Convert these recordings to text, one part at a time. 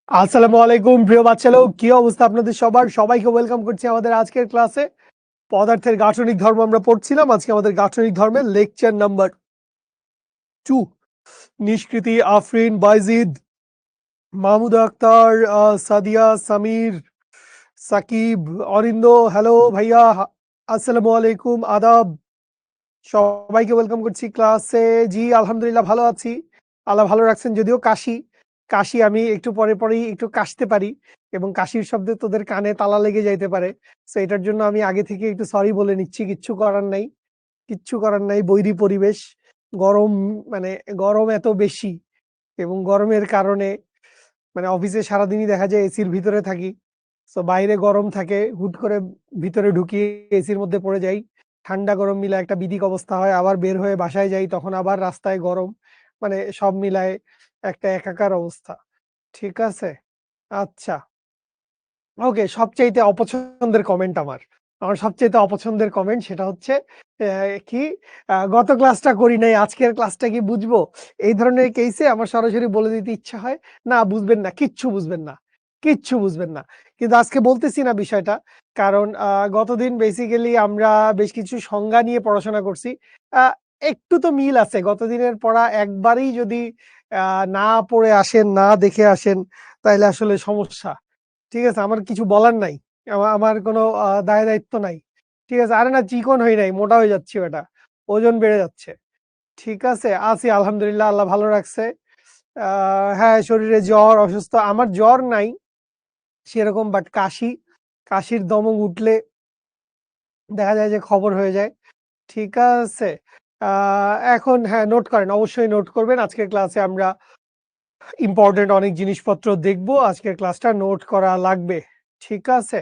আসসালামু আলাইকুম প্রিয় বাচ্চা লোক, কি অবস্থা আপনাদের সবার? সবাইকে ওয়েলকাম করছি আমাদের আজকের ক্লাসে। পদার্থের গাঠনিক ধর্ম আমরা পড়ছিলাম। আজকে আমাদের গাঠনিক ধর্মের lecture number 2। Nishkriti, Afrin, Bayazid, Mahmud Akter, Sadia, Samir, Sakib, Arind. Hello ভাইয়া, আসসালামু আলাইকুম, আদাব। সবাইকে ওয়েলকাম করছি ক্লাসে। জি আলহামদুলিল্লাহ ভালো আছি, আল্লাহ ভালো রাখছেন। যদিও কাশি কাশি আমি একটু পরে পরেই একটু কাশতে পারি এবং কাশির শব্দে তোদের কানে তালা লেগে যাইতে পারে। তো এটার জন্য আমি আগে থেকে একটু সরি বলে নিচ্ছি। কিচ্ছু করার নাই, কিচ্ছু করার নাই। বৈরী পরিবেশ, গরম, মানে গরম এত বেশি এবং গরমের কারণে অফিসে সারাদিনই দেখা যায় এসির ভিতরে থাকি। তো বাইরে গরম থাকে, হুট করে ভিতরে ঢুকিয়ে এসির মধ্যে পড়ে যাই। ঠান্ডা গরম মিলে একটা বিদিক অবস্থা হয়। আবার বের হয়ে বাসায় যাই, তখন আবার রাস্তায় গরম। সব মিলায় একটা একাকার অবস্থা। ঠিক আছে, আচ্ছা, ওকে। সবচাইতে অপছন্দের কমেন্ট আমার, সবচাইতে অপছন্দের কমেন্ট সেটা হচ্ছে কি, গত ক্লাসটা করি নাই, আজকের ক্লাসটা কি বুঝবো? এই ধরনের কেসে আমার সরাসরি বলে দিতে ইচ্ছা হয়, না বুঝবেন না, কিচ্ছু বুঝবেন না, কিচ্ছু বুঝবেন না। কিন্তু আজকে বলতেছি না বিষয়টা, কারণ গতদিন বেসিক্যালি আমরা বেশ কিছু সংজ্ঞা নিয়ে পড়াশোনা করছি। আহ, একটু তো মিল আছে। গতদিনের পড়া একবারেই যদি না পড়ে আসেন, না দেখে আসেন, তাইলে আসলে সমস্যা। ঠিক আছে, আমার কিছু বলার নাই, আমার কোনো দায় দায়িত্ব নাই। ঠিক আছে, আরে না, চিকন হই নাই, মোটা হয়ে যাচ্ছি, ওটা ওজন বেড়ে যাচ্ছে। ঠিক আছে, আছি আলহামদুলিল্লাহ, আল্লাহ ভালো রাখছে। হ্যাঁ, শরীরে জ্বর, অসুস্থ। আমার জ্বর নাই সেরকম, বাট কাশি, কাশির দমক উঠলে দেখা যায় যে খবর হয়ে যায়। ঠিক আছে, এখন হ্যাঁ, নোট করেন, অবশ্যই নোট করবেন। আজকের ক্লাসে আমরা ইম্পর্টেন্ট অনেক জিনিসপত্র দেখবো, আজকের ক্লাসটা নোট করা লাগবে। ঠিক আছে,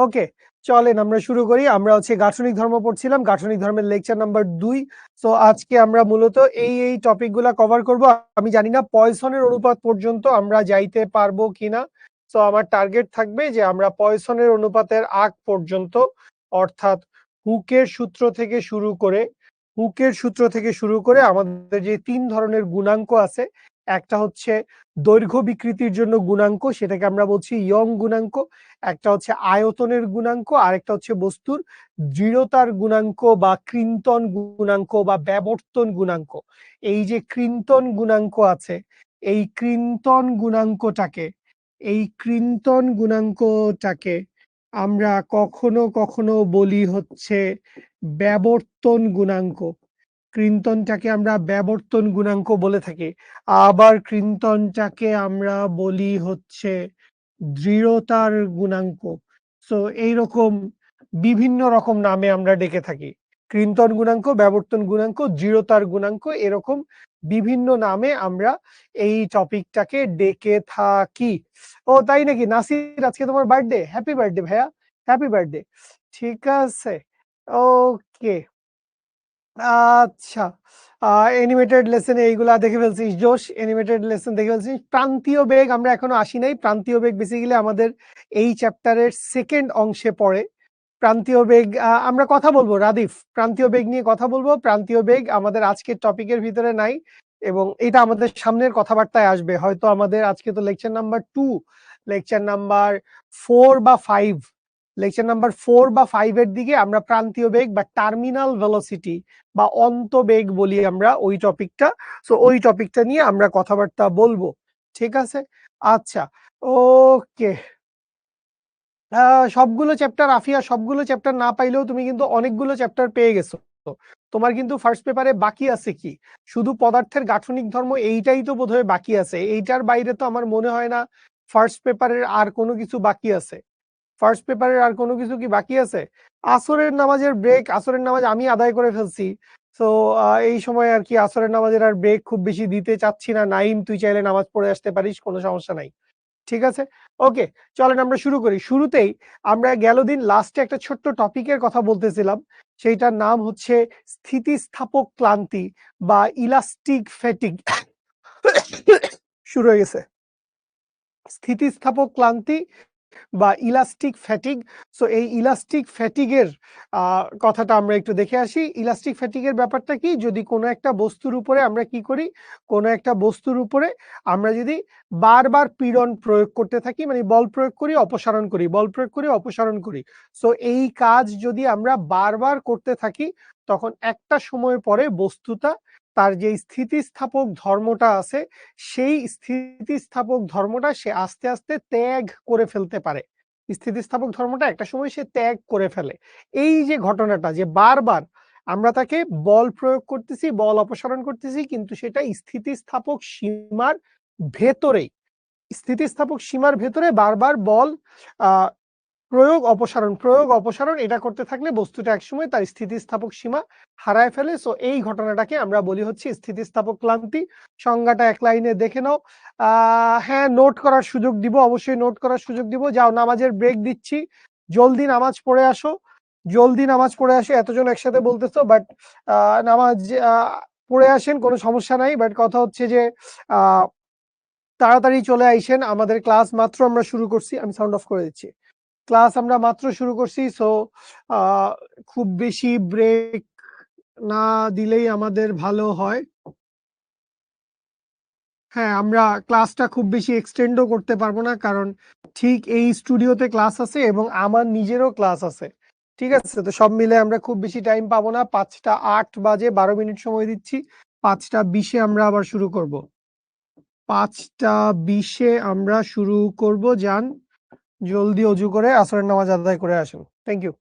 ওকে, চলেন আমরা শুরু করি। আমরা হচ্ছে গাঠনিক ধর্ম পড়ছিলাম, গাঠনিক ধর্মের লেকচার নাম্বার 2। তো আজকে আমরা মূলত এই টপিক গুলা কভার করব। আমি জানি না পয়সনের অনুপাত পর্যন্ত আমরা যাইতে পারবো কিনা। তো আমার টার্গেট থাকবে যে আমরা পয়সনের অনুপাতের আগ পর্যন্ত, অর্থাৎ হুকের সূত্র থেকে শুরু করে, আমাদের যে 3 ধরনের গুণাঙ্ক আছে, একটা হচ্ছে দৈর্ঘ্য বিকৃতির জন্য গুণাঙ্ক, সেটাকে আমরা বলছি ইয়ং গুণাঙ্ক। একটা হচ্ছে আয়তনের গুণাঙ্ক, আরেকটা হচ্ছে বস্তুর দৃঢ়তার গুণাঙ্ক বা কৃন্তন গুণাঙ্ক বা ব্যবর্তন গুণাঙ্ক। এই যে কৃন্তন গুণাঙ্ক আছে, এই কৃন্তন গুণাঙ্কটাকে এই কৃন্তন গুণাঙ্কটাকে আমরা কখনো কখনো বলি হচ্ছে ব্যবর্তন গুণাঙ্ক। কৃন্তনটাকে আমরা ব্যবর্তন গুণাঙ্ক বলে থাকি। আবার কৃন্তনটাকে আমরা বলি হচ্ছে দৃঢ়তার গুণাঙ্ক। তো এইরকম বিভিন্ন রকম নামে আমরা ডেকে থাকি। কৃন্তন গুণাঙ্ক, ব্যবর্তন গুণাঙ্ক, দৃঢ়তার গুণাঙ্ক, এরকম বিভিন্ন নামে আমরা এই টপিকটাকে ডেকে থাকি। ও তাই নাকি নাসির, আজকে তোমার বার্থডে? হ্যাপি বার্থডে ভাইয়া, হ্যাপি বার্থডে। ঠিক আছে, ওকে, আচ্ছা। অ্যানিমেটেড লেসনে এইগুলা দেখে ফেলছিস, জোশ, অ্যানিমেটেড লেসন দেখে ফেলছিস। প্রান্তীয় বেগ আমরা এখনো আসি নাই। প্রান্তীয় বেগ বেসিক্যালি আমাদের এই চ্যাপ্টারের সেকেন্ড অংশে পড়ে। প্রান্তীয় বেগ আমরা কথা বলবো, রাদিফ, প্রান্তীয় বেগ নিয়ে কথা বলবো। প্রান্তীয় বেগ আমাদের আজকের টপিকের ভিতরে নাই এবং এটা আমাদের সামনের কথাবার্তায় আসবে। হয়তো আমাদের আজকে তো লেকচার নাম্বার 2, লেকচার নাম্বার 4 বা 5, লেকচার নাম্বার 4 বা 5 এর দিকে আমরা প্রান্তীয় বেগ বা টার্মিনাল ভেলোসিটি বা অন্তবেগ বলি আমরা ওই টপিকটা। সো ওই টপিকটা নিয়ে আমরা কথাবার্তা বলবো। ঠিক আছে, আচ্ছা, ওকে। সবগুলো চ্যাপ্টার আফিয়া, সবগুলো চ্যাপ্টার না পাইলেও তুমি কিন্তু অনেকগুলো চ্যাপ্টার পেয়ে গেছো। তোমার কিন্তু ফার্স্ট পেপারে বাকি আছে কি, শুধু পদার্থের গাঠনিক ধর্ম, এইটাই তো বোধহয় বাকি আছে। এইটার বাইরে তো আমার মনে হয় না ফার্স্ট পেপারের আর কোনো কিছু বাকি আছে। ফার্স্ট পেপারের আর কোনো কিছু কি বাকি আছে? আসরের নামাজের ব্রেক, আসরের নামাজ আমি আদায় করে ফেলছি। তো এই সময় আর কি আসরের নামাজের আর ব্রেক খুব বেশি দিতে চাচ্ছি না। নাইম, তুই চাইলে নামাজ পড়ে আসতে পারিস, কোনো সমস্যা নাই। ঠিক আছে, ওকে, চলেন আমরা শুরু করি। শুরুতেই আমরা গেল দিন লাস্টে একটা ছোট্ট টপিকের কথা বলতেছিলাম, সেইটার নাম হচ্ছে স্থিতিস্থাপক ক্লান্তি বা ইলাস্টিক ফ্যাটিগ। শুরু হয়ে গেছে। স্থিতিস্থাপক ক্লান্তি বা ইলাস্টিক ফ্যাটিগ। সো এই ইলাস্টিক ফ্যাটিগের কথাটা আমরা একটু দেখে আসি। ইলাস্টিক ফ্যাটিগের ব্যাপারটা কি? যদি কোনো একটা বস্তুর উপরে আমরা কি করি? কোনো একটা বস্তুর উপরে আমরা যদি বারবার পীড়ন প্রয়োগ করতে থাকি, মানে বল প্রয়োগ করি, অপসারণ করি, বল প্রয়োগ করি, অপসারণ করি। সো এই কাজ যদি আমরা বারবার করতে থাকি, তখন একটা সময় পরে বস্তুটা তার যে স্থিতিস্থাপক ধর্মটা আছে, সেই স্থিতিস্থাপক ধর্মটা সে আস্তে, আস্তে ত্যাগ করে ফেলতে পারে। স্থিতিস্থাপক ধর্মটা একটা সময় সে ত্যাগ করে ফেলে। এই যে ঘটনাটা যে বারবার আমরা তাকে বল প্রয়োগ করতেছি, বল অপসারণ করতেছি, কিন্তু সেটা স্থিতিস্থাপক সীমার ভেতরেই, স্থিতিস্থাপক সীমার ভেতরে বারবার বল আহ প্রয়োগ অপসারণ এটা করতে থাকলে বস্তুটা একসময় তার স্থিতিস্থাপক সীমা হারায় ফেলে। সো এই ঘটনাটাকে আমরা বলি হচ্ছে স্থিতিস্থাপক ক্লান্তি। সংজ্ঞাটা এক লাইনে দেখে নাও। হ্যাঁ, নোট করার সুযোগ দিব, অবশ্যই নোট করার সুযোগ দিব। যাও, নামাজের ব্রেক দিচ্ছি, জলদি নামাজ পড়ে আসো, জলদি নামাজ পড়ে আসো। এতজন একসাথে বলতেছো, বাট নামাজ পড়ে আসেন, কোনো সমস্যা নাই। বাট কথা হচ্ছে যে আহ তাড়াতাড়ি চলে আইসেন, আমাদের ক্লাস মাত্র আমরা শুরু করছি। আমি সাউন্ড অফ করে দিচ্ছি। ক্লাস আমরা মাত্র শুরু করছি। সো খুব বেশি ব্রেক না দিলেই আমাদের ভালো হয়। হ্যাঁ, আমরা ক্লাসটা খুব বেশি এক্সটেন্ডও করতে পারবো না, কারণ ঠিক এই স্টুডিওতে ক্লাস আছে এবং আমার নিজেরও ক্লাস আছে। ঠিক আছে, তো সব মিলে আমরা খুব বেশি টাইম পাবো না। 5টা 8 বাজে, 12 মিনিট সময় দিচ্ছি। 5টা 20-এ আমরা আবার শুরু করব। 5টা 20-এ আমরা শুরু করব। যান, জলদি অজু করে আসরের নামাজ আদায় করে আসুন। Thank you.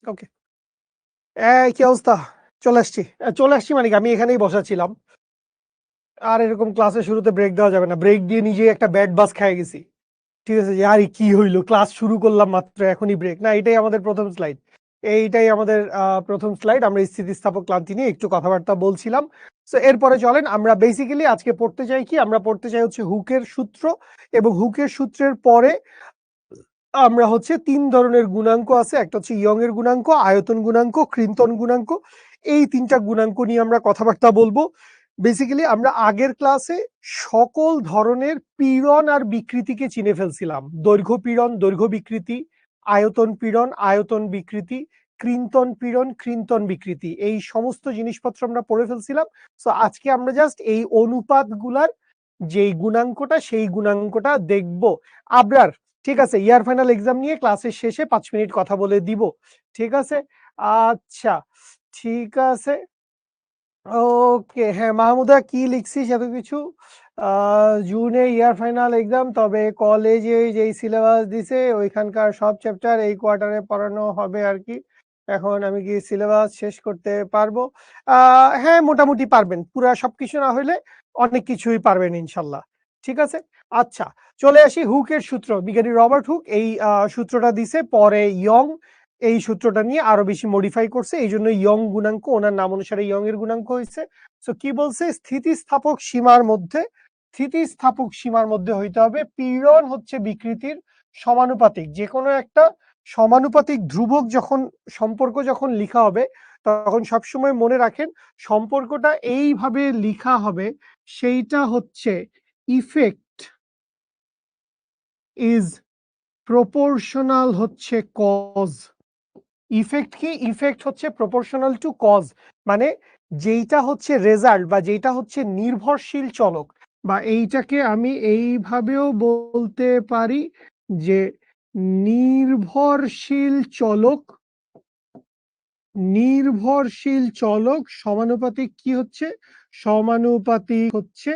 ওকে, কি অবস্থা? চলে আসছি মানে কি, আমি এখানেই বসা ছিলাম। আর এরকম ক্লাসের শুরুতে ব্রেক দেওয়া যাবে না। ব্রেক দিয়ে নিজেই একটা ব্যাড বাস খেয়ে গেছি। ঠিক আছে, যে আরে কি হইলো, ক্লাস শুরু করলাম মাত্র, এখনই ব্রেক? না, এটাই আমাদের প্রথম স্লাইড। এইটাই আমাদের প্রথম স্লাইড। আমরা স্থিতিস্থাপক ক্লান্তি নিয়ে একটু কথাবার্তা বলছিলাম। সো এরপরে চলেন আমরা বেসিক্যালি আজকে পড়তে চাই কি, আমরা পড়তে চাই হচ্ছে হুকের সূত্র। এবং হুকের সূত্রের পরে আমরা হচ্ছে তিন ধরনের গুণাঙ্ক আছে, একটা হচ্ছে ইয়ং এর গুণাঙ্ক, আয়তন গুণাঙ্ক, ক্রিন্তন গুণাঙ্ক। এই তিনটা গুণাঙ্ক নিয়ে আমরা কথাবার্তা বলবো। বেসিক্যালি আমরা আগের ক্লাসে সকল ধরনের পীড়ন আর বিকৃতিকে চিনে ফেলছিলাম। দৈর্ঘ্য পীড়ন, দৈর্ঘ্য বিকৃতি; আয়তন পীড়ন, আয়তন বিকৃতি; ক্রিন্তন পীড়ন, ক্রিন্তন বিকৃতি। এই সমস্ত জিনিসপত্র আমরা পড়ে ফেলছিলাম। সো আজকে আমরা জাস্ট এই অনুপাতগুলার যেই গুণাঙ্কটা, সেই গুণাঙ্কটা দেখব। আবরার, ঠিক আছে, ইয়ার ফাইনাল এক্সাম নিয়ে ক্লাসের শেষে 5 মিনিট কথা বলে দিব। ঠিক আছে, আচ্ছা, ঠিক আছে। ওকে, হ্যাঁ মাহমুদা, কি লিখছিস এত কিছু? জুনে ইয়ার ফাইনাল এক্সাম, তবে কলেজে যেই সিলেবাস দিছে ওইখানকার সব চ্যাপ্টার এই কোয়ার্টারে পড়ানো হবে আর কি। এখন আমি কি সিলেবাস শেষ করতে পারবো? হ্যাঁ, মোটামুটি পারবেন, পুরা সবকিছু না হইলে অনেক কিছুই পারবেন ইনশাল্লাহ। ঠিক আছে, আচ্ছা, চলে আসি হুকের সূত্র। বিজ্ঞানী রবার্ট হুক এই সূত্রটা দিছে, পরে ইয়ং এই সূত্রটা নিয়ে আরো বেশি মডিফাই করছে, এই জন্য ইয়ং গুণাঙ্ক, ওনার নাম অনুসারে ইয়ং এর গুণাঙ্ক হয়েছে। তো কি বলছে, স্থিতিস্থাপক সীমার মধ্যে হইতে হবে পীড়ন হচ্ছে বিকৃতির সমানুপাতিক। যে কোনো একটা সমানুপাতিক ধ্রুবক যখন সম্পর্ক যখন লিখা হবে, তখন সবসময় মনে রাখেন সম্পর্কটা এইভাবে লিখা হবে, সেইটা হচ্ছে ইফেক্ট ইজ প্রপোর্শনাল হচ্ছে কজ। ইফেক্ট কি? ইফেক্ট হচ্ছে প্রপোর্শনাল টু কজ। মানে যেইটা হচ্ছে রেজাল্ট বা যেইটা হচ্ছে নির্ভরশীল চলক, বা এইটাকে আমি এইভাবেও বলতে পারি যে নির্ভরশীল চলক, নির্ভরশীল চলক সমানুপাতিক কি হচ্ছে? সমানুপাতিক হচ্ছে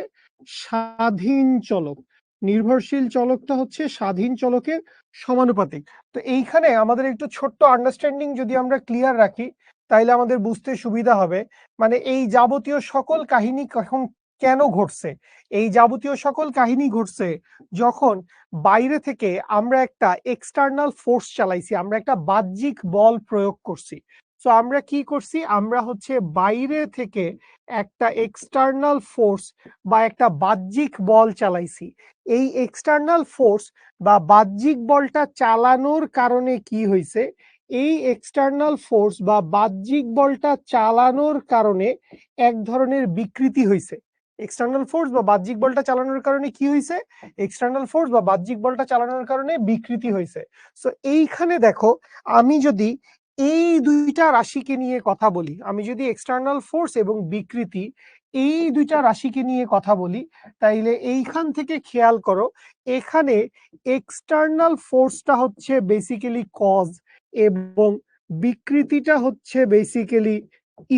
স্বাধীন চলক। নির্ভরশীল চলকটা হচ্ছে স্বাধীন চলকের সমানুপাতিক। তো এইখানে আমাদের একটু ছোট্ট আন্ডারস্ট্যান্ডিং যদি আমরা ক্লিয়ার রাখি, তাইলে আমাদের বুঝতে সুবিধা হবে। মানে এই যাবতীয় সকল কাহিনী কখন কেন ঘটছে? এই যাবতীয় সকল কাহিনী ঘটছে যখন বাইরে থেকে আমরা একটা এক্সটার্নাল ফোর্স চালাইছি, আমরা একটা বাহ্যিক বল প্রয়োগ করছি। সো আমরা কি করছি, আমরা হচ্ছে বাইরে থেকে একটা এক্সটার্নাল ফোর্স বা একটা বাহ্যিক বল চালাইছি। এই এক্সটার্নাল ফোর্স বা বাহ্যিক বলটা চালানোর কারণে কি হয়েছে, এই এক্সটার্নাল ফোর্স বা বাহ্যিক বলটা চালানোর কারণে এক ধরনের বিকৃতি হয়েছে। এক্সটার্নাল ফোর্স বা বাহ্যিক বলটা চালানোর কারণে কি হয়েছে? এক্সটার্নাল ফোর্স বা বাহ্যিক বলটা চালানোর কারণে বিকৃতি হয়েছে। সো এইখানে দেখো, আমি যদি এই দুইটা রাশিকে নিয়ে কথা বলি, আমি যদি এক্সটার্নাল ফোর্স এবং বিকৃতি এই দুইটা রাশিকে নিয়ে কথা বলি, তাইলে এইখান থেকে খেয়াল করো, এখানে এক্সটার্নাল ফোর্সটা হচ্ছে বেসিক্যালি কজ এবং বিকৃতিটা হচ্ছে বেসিক্যালি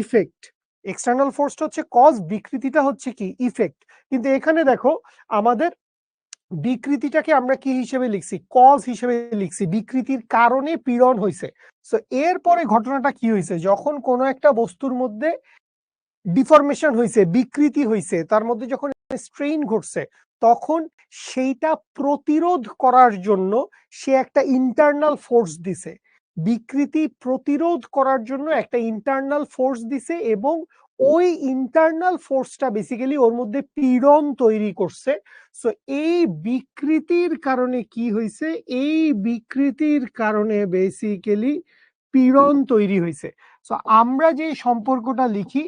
ইফেক্ট। এক্সটার্নাল ফোর্সটা হচ্ছে কজ, বিকৃতিটা হচ্ছে কি? ইফেক্ট। কিন্তু এখানে দেখো, আমাদের বিকৃতিটাকে আমরা কি হিসেবে লিখছি? কজ হিসেবে লিখছি। বিকৃতির কারণে পীড়ন হয়েছে। সো এরপরে ঘটনাটা কি হয়েছে, যখন কোনো একটা বস্তুর মধ্যে ডিফরমেশন হয়েছে, বিকৃতি হয়েছে, তার মধ্যে যখন স্ট্রেইন ঘটছে, তখন সেইটা প্রতিরোধ করার জন্য সে একটা ইন্টারনাল ফোর্স দিছে। বিকৃতি প্রতিরোধ করার জন্য একটা ইন্টারনাল ফোর্স দিছে, এবং ওই ইন্টারনাল ফোর্সটা বেসিক্যালি ওর মধ্যে পীড়ন তৈরি করছে। সো এই বিকৃতির কারণে কি হয়েছে? এই বিকৃতির কারণে বেসিক্যালি পীড়ন তৈরি হয়েছে। সো আমরা যে সম্পর্কটা লিখি,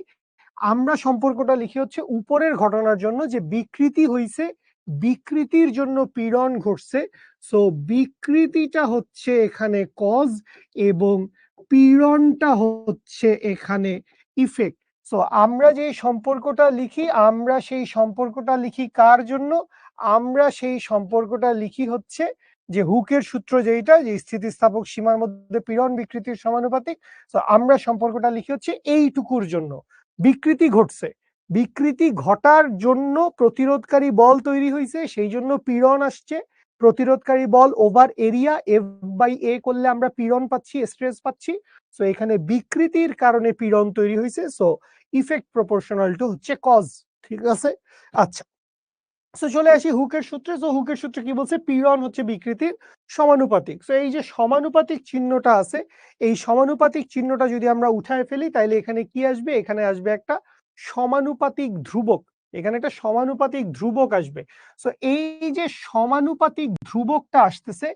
আমরা সম্পর্কটা লিখি হচ্ছে উপরের ঘটনার জন্য, যে বিকৃতি হইছে, বিকৃতির জন্য পীড়ন ঘটছে। সো বিকৃতিটা হচ্ছে এখানে কজ এবং পীড়নটা হচ্ছে এখানে ইফেক্ট। সো আমরা যে সম্পর্কটা লিখি, আমরা সেই সম্পর্কটা লিখি কার জন্য? আমরা সেই সম্পর্কটা লিখি হচ্ছে যে হুকের সূত্র, যেটা যে স্থিতিস্থাপক সীমার মধ্যে পীড়ন বিকৃতির সমানুপাতিক। তো আমরা সম্পর্কটা লিখি হচ্ছে এইটুকুর জন্য। বিকৃতি ঘটছে, বিকৃতি ঘটার জন্য প্রতিরোধকারী বল তৈরি হয়েছে, সেই জন্য পীড়ন আসছে। প্রতিরোধকারী বল ওভার এরিয়া এফ বাই এ করলে আমরা পীড়ন পাচ্ছি, স্ট্রেস পাচ্ছি। সো এখানে বিকৃতির কারণে পীড়ন তৈরি হয়েছে। সো ইফেক্ট প্রপোর্শনাল টু হচ্ছে কজ। ঠিক আছে, আচ্ছা। সো চলে আসি হুকের সূত্রে। সো হুকের সূত্রে কি বলছে? পীড়ন হচ্ছে বিকৃতির সমানুপাতিক। সো এই যে সমানুপাতিক চিহ্নটা আছে, এই সমানুপাতিক চিহ্নটা যদি আমরা উঠায় ফেলি তাইলে এখানে কি আসবে? এখানে আসবে একটা সমানুপাতিক ধ্রুবক। এখানে একটা সমানুপাতিক ধ্রুবক আসবে। সো এই যে সমানুপাতিক ধ্রুবকটা আসতেছে,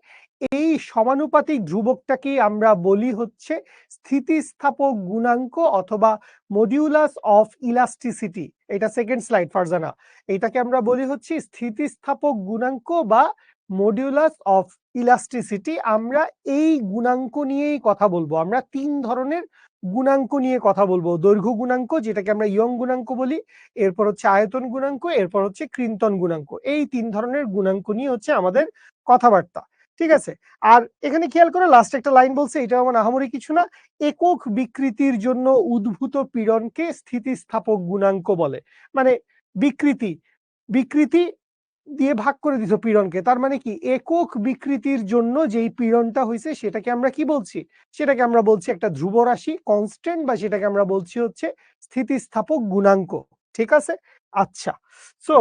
এই সমানুপাতিক ধ্রুবকটাকে আমরা বলি হচ্ছে স্থিতিস্থাপক গুণাঙ্ক অথবা মডিউলাস অফ ইলাস্টিসিটি। এটা সেকেন্ড স্লাইড ফারজানা। এটাকে আমরা বলি হচ্ছে স্থিতিস্থাপক গুণাঙ্ক বা মডিউলাস অফ ইলাস্টিসিটি। আমরা এই গুণাঙ্ক নিয়েই কথা বলবো। আমরা তিন ধরনের গুণাঙ্ক নিয়ে কথা বলবো। দৈর্ঘ্য গুণাঙ্ক, যেটাকে আমরা ইয়ং গুণাঙ্ক বলি, এরপর হচ্ছে আয়তন গুণাঙ্ক, এরপর হচ্ছে ক্রিন্তন গুণাঙ্ক। এই তিন ধরনের গুণাঙ্ক নিয়ে হচ্ছে আমাদের কথাবার্তা। ঠিক আছে, আর এখানে খেয়াল করে লাস্ট একটা লাইন বলছে, এটা আমার আহামরি কিছু না। একক বিকৃতির জন্য উদ্ভূত পীড়নকে স্থিতিস্থাপক গুণাঙ্ক বলে। মানে বিকৃতি বিকৃতি দিয়ে ভাগ করে দিত পীড়নকে। তার মানে কি, একক বিকৃতির জন্য যেই পীড়নটা হয়েছে সেটাকে আমরা কি বলছি? সেটাকে আমরা বলছি একটা ধ্রুব রাশি, কনস্ট্যান্ট, বা সেটাকে আমরা বলছি হচ্ছে স্থিতিস্থাপক গুণাঙ্ক। ঠিক আছে, আচ্ছা। সো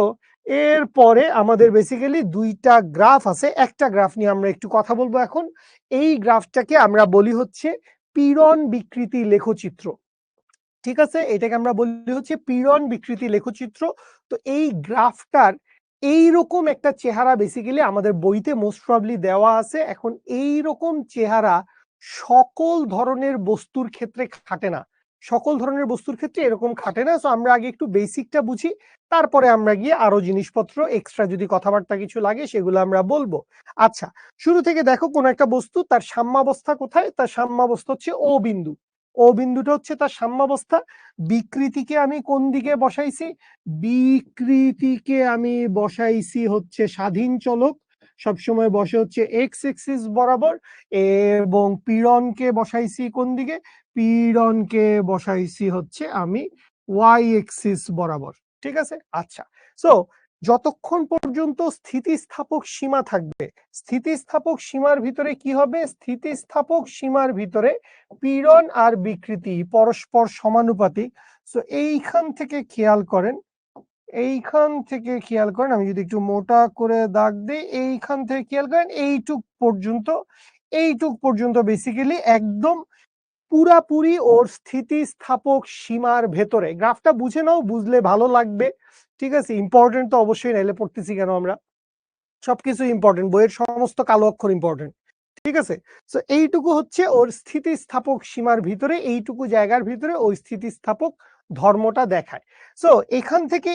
এরপরে আমাদের বেসিক্যালি দুইটা গ্রাফ আছে। একটা গ্রাফ নিয়ে আমরা একটু কথা বলবো এখন। এই গ্রাফটাকে আমরা বলি হচ্ছে পীড়ন বিকৃতি লেখচিত্র। ঠিক আছে, এটাকে আমরা বলি হচ্ছে পীড়ন বিকৃতি লেখচিত্র। তো এই গ্রাফটার এইরকম একটা চেহারা বেসিক্যালি আমাদের বইতে মোস্ট প্রবাবলি দেওয়া আছে। এখন এই রকম চেহারা সকল ধরনের বস্তুর ক্ষেত্রে খাটে না। সকল ধরনের বস্তুর ক্ষেত্রে এরকম খাটে না। সো আমরা আগে একটু বেসিকটা বুঝি, তারপরে আমরা গিয়ে আরো জিনিসপত্র এক্সট্রা যদি কথাবার্তা কিছু লাগে সেগুলো আমরা বলবো। আচ্ছা, শুরু থেকে দেখো, কোন একটা বস্তু তার সাম্যাবস্থা কোথায়? তার সাম্যাবস্থা হচ্ছে ও বিন্দু। ও বিন্দুটা হচ্ছে তার সাম্যাবস্থা। বিকৃতিকে আমি কোন দিকে বসাইছি? বিকৃতিকে আমি বসাইছি হচ্ছে স্বাধীন চলক, সবসময় বসে হচ্ছে এক্স এক্সিস বরাবর। এবং পীড়নকে বসাইছি কোন দিকে? পীড়নকে বসাইছি হচ্ছে আমি ওয়াই এক্সিস বরাবর। ঠিক আছে, আচ্ছা। সো যতক্ষণ পর্যন্ত স্থিতিস্থাপক সীমা থাকবে, স্থিতিস্থাপক সীমার ভিতরে কি হবে? স্থিতিস্থাপক সীমার ভিতরে পীড়ন আর বিকৃতি পরস্পর সমানুপাতিক। সো এইখান থেকে খেয়াল করেন, এইখান থেকে খেয়াল করেন, আমি যদি একটু মোটা করে দাগ দিই, এইখান থেকে খেয়াল করেন এইটুক পর্যন্ত বেসিক্যালি একদম পুরাপুরি ওর স্থিতিস্থাপক সীমার ভেতরে। গ্রাফটা বুঝে নাও, বুঝলে ভালো লাগবে। ঠিক আছে, ইম্পর্টেন্ট তো অবশ্যই, নাইলে পড়তেছি কেন আমরা? সবকিছু ইম্পর্টেন্ট, বইয়ের সমস্ত কালো অক্ষর ইম্পর্টেন্ট। ঠিক আছে, তো এইটুকু হচ্ছে ওর স্থিতিস্থাপক সীমার ভিতরে, এইটুকু জায়গার ভিতরে ওই স্থিতিস্থাপক ধর্মটা দেখায়। সো এখান থেকে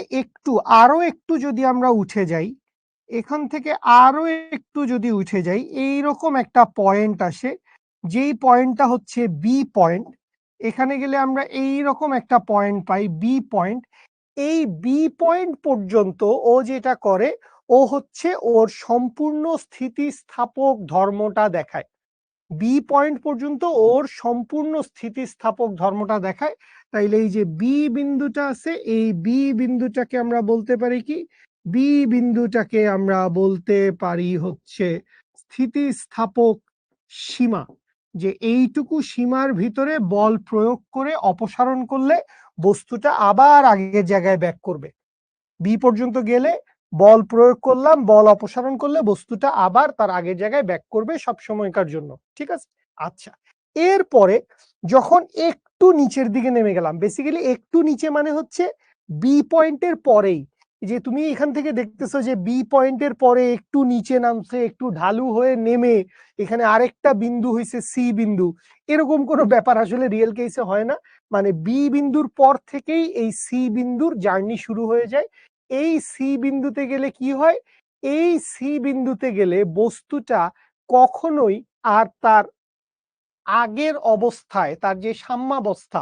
আরো একটু যদি আমরা উঠে যাই, এখান থেকে আরো একটু যদি উঠে যাই, এইরকম একটা পয়েন্ট আসে, যেই পয়েন্টটা হচ্ছে বি পয়েন্ট। এখানে গেলে আমরা এইরকম একটা পয়েন্ট পাই, বি পয়েন্ট। এই বি পয়েন্ট পর্যন্ত ও যেটা করে, ও হচ্ছে ওর সম্পূর্ণ স্থিতিস্থাপক ধর্মটা দেখায়। বি পয়েন্ট পর্যন্ত ওর সম্পূর্ণ স্থিতিস্থাপক ধর্মটা দেখায়। তাইলে এই যে বি বিন্দুটা আছে, এই বি বিন্দুটাকে আমরা বলতে পারি কি? বি বিন্দুটাকে আমরা বলতে পারি হচ্ছে স্থিতিস্থাপক সীমা। যে এইটুকু সীমার ভিতরে বল প্রয়োগ করে অপসারণ করলে বস্তুটা আবার আগের জায়গায় ব্যাক করবে। বি পর্যন্ত গেলে বল প্রয়োগ করলাম, বল অপসারণ করলে বস্তুটা আবার তার আগের জায়গায় ব্যাক করবে সব সময়কার জন্য। ঠিক আছে, আচ্ছা। এরপরে যখন একটু নিচের দিকে নেমে গেলাম, বেসিক্যালি একটু নিচে মানে হচ্ছে বি পয়েন্টের পরেই, যে তুমি এখান থেকে দেখতেছো যে বি পয়েন্টের পরে একটু নিচে নামছে, একটু ঢালু হয়ে নেমে এখানে আরেকটা বিন্দু হয়েছে সি বিন্দু। এরকম কোনো ব্যাপার আসলে রিয়েল কেসে হয় না। মানে বি বিন্দুর পর থেকেই এই সি বিন্দুর জার্নি শুরু হয়ে যায়। এই সি বিন্দুতে গেলে কি হয়? এই সি বিন্দুতে গেলে বস্তুটা কখনোই আর তার আগের অবস্থায়, তার যে সাম্যাবস্থা,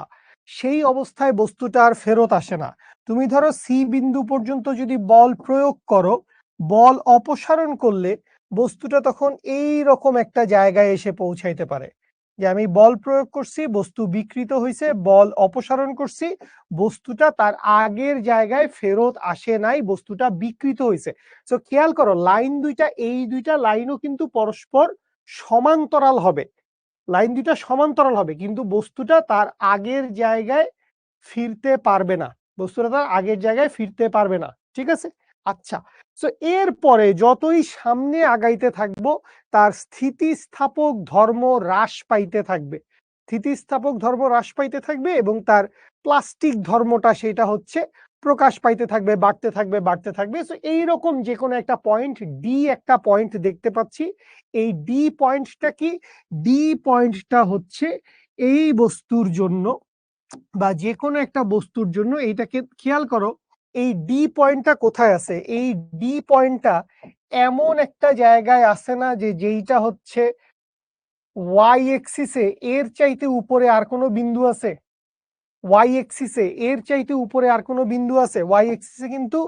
সেই অবস্থায় বস্তুটা আর ফেরত আসে না। তুমি ধরো সি বিন্দু পর্যন্ত যদি বল প্রয়োগ করো, বল অপসারণ করলে বস্তুটা তখন এই রকম একটা জায়গায় এসে পৌঁছাইতে পারে। যে আমি বল প্রয়োগ করছি, বস্তু বিকৃত হয়েছে, বল অপসারণ করছি, বস্তুটা তার আগের জায়গায় ফেরত আসে নাই, বস্তুটা বিকৃত হয়েছে। তো খেয়াল করো লাইন দুইটা, এই দুইটা লাইনও কিন্তু পরস্পর সমান্তরাল হবে, লাইন দুইটা সমান্তরাল হবে, কিন্তু বস্তুটা তার আগের জায়গায় ফিরতে পারবে না, বস্তুটা তার আগের জায়গায় ফিরতে পারবে না। ঠিক আছে, আচ্ছা। তো এরপরে যতই সামনে আগাইতে থাকবো তার স্থিতিস্থাপক ধর্ম হ্রাস পাইতে থাকবে, স্থিতিস্থাপক ধর্ম হ্রাস পাইতে থাকবে এবং তার প্লাস্টিক ধর্মটা সেটা হচ্ছে প্রকাশ পাইতে থাকবে, বাড়তে থাকবে, বাড়তে থাকবে। তো এইরকম যে কোনো একটা পয়েন্ট ডি, একটা পয়েন্ট দেখতে পাচ্ছি। এই ডি পয়েন্টটা কি? ডি পয়েন্টটা হচ্ছে এই বস্তুর জন্য বা যে কোনো একটা বস্তুর জন্য, এইটাকে খেয়াল করো, এই ডি পয়েন্টটা কোথায় আছে? এই ডি পয়েন্টটা এমন একটা জায়গায় আছে না যে যেইটা হচ্ছে ওয়াই এক্সিসে এর চাইতে উপরে আর কোনো বিন্দু আছে? ওয়াই এক্সিসে এর চাইতে উপরে আর কোনো বিন্দু আছে? ওয়াই এক্সিসে কিন্তু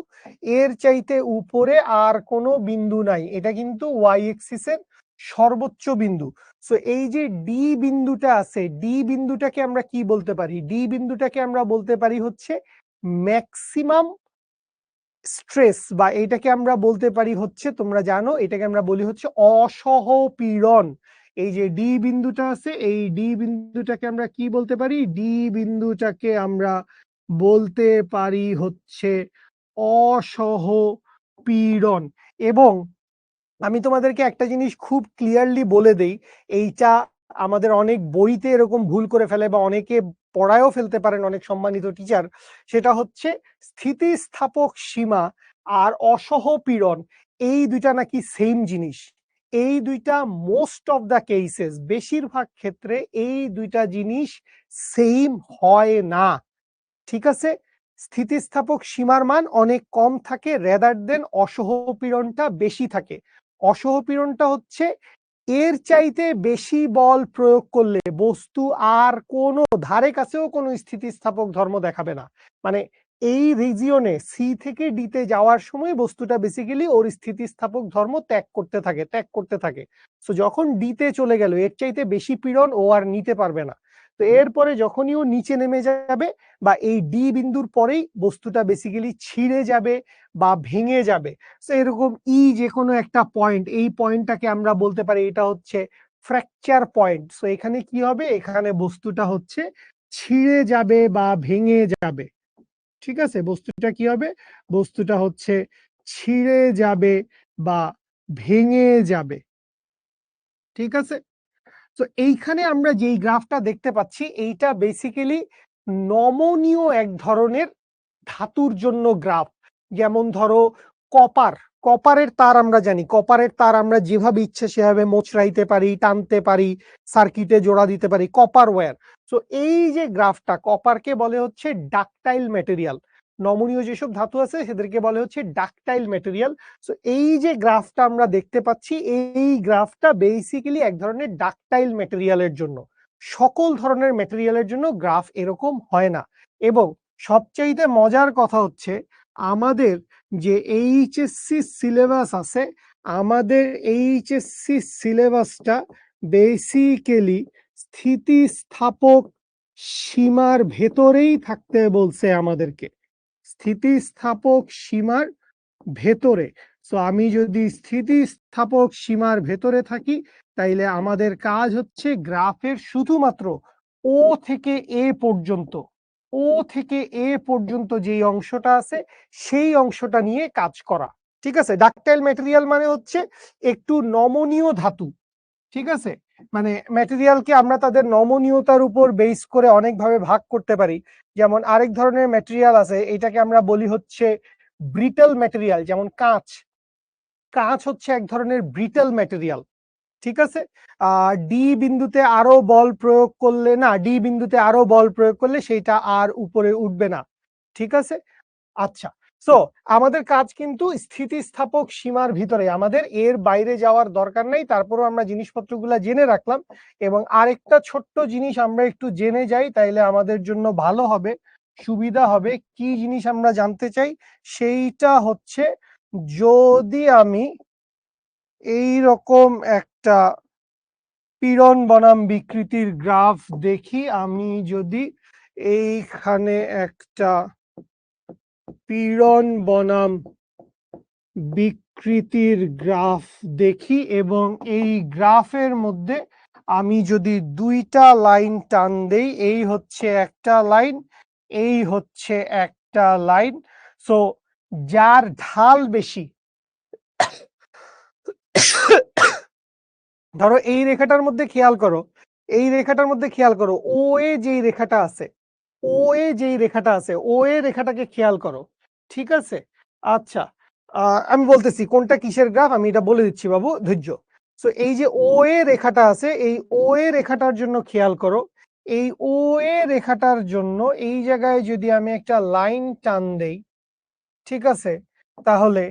এর চাইতে উপরে আর কোনো বিন্দু নাই, এটা কিন্তু ওয়াই এক্সিসের সর্বোচ্চ বিন্দু। সো এই যে ডি বিন্দুটা আছে, ডি বিন্দুটাকে আমরা কি বলতে পারি? ডি বিন্দুটাকে আমরা বলতে পারি হচ্ছে ম্যাক্সিমাম স্ট্রেস, বা এইটাকে আমরা বলতে পারি হচ্ছে, তোমরা জানো এটাকে আমরা বলি হচ্ছে অসহপীড়ন। এই যে ডি বিন্দুটা আছে, এই ডি বিন্দুটাকে আমরা কি বলতে পারি? ডি বিন্দুটাকে আমরা বলতে পারি হচ্ছে অসহপীড়ন। এবং আমি তোমাদেরকে একটা জিনিস খুব ক্লিয়ারলি বলে দেই, এইটা আমাদের অনেক বইতে এরকম ভুল করে ফেলে বা অনেকে পড়ায়ও ফেলতে পারেন অনেক সম্মানিত টিচার, সেটা হচ্ছে স্থিতিস্থাপক সীমা আর অসহপীড়ন, এই দুইটা নাকি সেম জিনিস। এই দুইটা মোস্ট অফ দ্য কেসেস, বেশিরভাগ ক্ষেত্রে এই দুইটা জিনিস সেম হয় না। ঠিক আছে, স্থিতিস্থাপক সীমার মান অনেক কম থাকে রেদার দেন অসহপীড়নটা বেশি থাকে। অসহপীড়নটা হচ্ছে এর চাইতে বেশি বল প্রয়োগ করলে বস্তু আর কোনো ধারে কাছেও কোনো স্থিতিস্থাপক ধর্ম দেখাবে না। মানে এই রিজিয়নে সি থেকে ডিতে যাওয়ার সময় বস্তুটা বেসিক্যালি ওর স্থিতিস্থাপক ধর্ম ত্যাগ করতে থাকে, ত্যাগ করতে থাকে। তো যখন ডিতে চলে গেল এর চাইতে বেশি পীড়ন ও আর নিতে পারবে না। তো এরপরে যখনই ও নিচে নেমে যাবে বা এই ডি বিন্দুর পরেই বস্তুটা বেসিক্যালি ছিঁড়ে যাবে বা ভেঙে যাবে। তো এরকম ই যে কোনো একটা পয়েন্ট, এই পয়েন্টটাকে আমরা বলতে পারি এটা হচ্ছে ফ্র্যাকচার পয়েন্ট। তো এখানে কি হবে? এখানে বস্তুটা হচ্ছে ছিঁড়ে যাবে বা ভেঙে যাবে। ঠিক আছে, বস্তুটা কি হবে? বস্তুটা হচ্ছে ছিঁড়ে যাবে বা ভেঙে যাবে। ঠিক আছে, তো এইখানে আমরা যেই গ্রাফটা দেখতে পাচ্ছি এইটা বেসিক্যালি নমনীয় এক ধরনের ধাতুর জন্য গ্রাফ। যেমন ধরো কপার, কপারের তার আমরা জানি, কপারের তার আমরা যেভাবে ইচ্ছে সেভাবে মোচড়াইতে পারি, টানতে পারি, সার্কিটে জোড়া দিতে পারি, কপার ওয়্যার। তো এই যে গ্রাফটা, কপারকে বলে হচ্ছে ডাকটাইল ম্যাটেরিয়াল। নমনীয় যেসব ধাতু আছে সেদেরকে বলে হচ্ছে ডাকটাইল ম্যাটেরিয়াল। তো এই যে গ্রাফটা আমরা দেখতে পাচ্ছি, এই গ্রাফটা বেসিক্যালি এক ধরনের ডাকটাইল ম্যাটেরিয়ালের জন্য। সকল ধরনের ম্যাটেরিয়ালের জন্য গ্রাফ এরকম হয় না। এবং সবচাইতে মজার কথা হচ্ছে আমাদের যে এইচএসসি সিলেবাস আছে, আমাদের এইচএসসি সিলেবাসটা বেসিক্যালি স্থিতিস্থাপক সীমার ভেতরেই থাকতে বলছে আমাদেরকে, স্থিতিস্থাপক সীমার ভেতরে। তো আমি যদি স্থিতিস্থাপক সীমার ভেতরে থাকি তাইলে আমাদের কাজ হচ্ছে গ্রাফের শুধুমাত্র ও থেকে এ পর্যন্ত, ও থেকে এ পর্যন্ত যেই অংশটা আছে সেই অংশটা নিয়ে কাজ করা। ঠিক আছে, ডাকটাইল ম্যাটেরিয়াল মানে হচ্ছে একটু নমনীয় ধাতু। ঠিক আছে, মানে ম্যাটেরিয়ালকে আমরা তাদের নমনীয়তার উপর বেস করে অনেকভাবে ভাগ করতে পারি। যেমন আরেক ধরনের ম্যাটেরিয়াল আছে, এটাকে আমরা বলি হচ্ছে ব্রিটল ম্যাটেরিয়াল। যেমন কাঁচ, কাঁচ হচ্ছে এক ধরনের ব্রিটল ম্যাটেরিয়াল। ঠিক আছে, ডি বিন্দুতে আরো বল প্রয়োগ করলে না, ডি বিন্দুতে আরো বল প্রয়োগ করলে সেটা আর উপরে উঠবে না। ঠিক আছে, আচ্ছা। সো আমাদের কাজ কিন্তু স্থিতিস্থাপক সীমার ভিতরে, আমাদের এর বাইরে যাওয়ার দরকার নেই। তারপরও আমরা জিনিসপত্রগুলো জেনে রাখলাম। এবং আরেকটা ছোট্ট জিনিস আমরা একটু জেনে যাই, তাইলে আমাদের জন্য ভালো হবে, সুবিধা হবে। কি জিনিস আমরা জানতে চাই? সেইটা হচ্ছে যদি আমি এই রকম একটা পীড়ন বনাম বিকৃতির গ্রাফ দেখি, আমি যদি এইখানে একটা পীড়ন বনাম বিকৃতির গ্রাফ দেখি এবং এই গ্রাফের মধ্যে আমি যদি দুইটা লাইন টান দেই, এই হচ্ছে একটা লাইন, এই হচ্ছে একটা লাইন, সো যার ঢাল বেশি, ধরো এই রেখাটার মধ্যে খেয়াল করো, এই রেখাটার মধ্যে খেয়াল করো, ও এ যেই রেখাটা আছে, ও এ যেই রেখাটা আছে, ও এ রেখাটাকে খেয়াল করো, ঠিক আছে? আচ্ছা, আমি বলতেছি কোনটা কিসের গ্রাফ, আমি এটা বলে দিচ্ছি বাবু, ধৈর্য। সো এই যে ও এ রেখাটা আছে, এই ও এ রেখাটার জন্য খেয়াল করো, এই ও এ রেখাটার জন্য এই জায়গায় যদি আমি একটা লাইন টান দেই, ঠিক আছে, তাহলে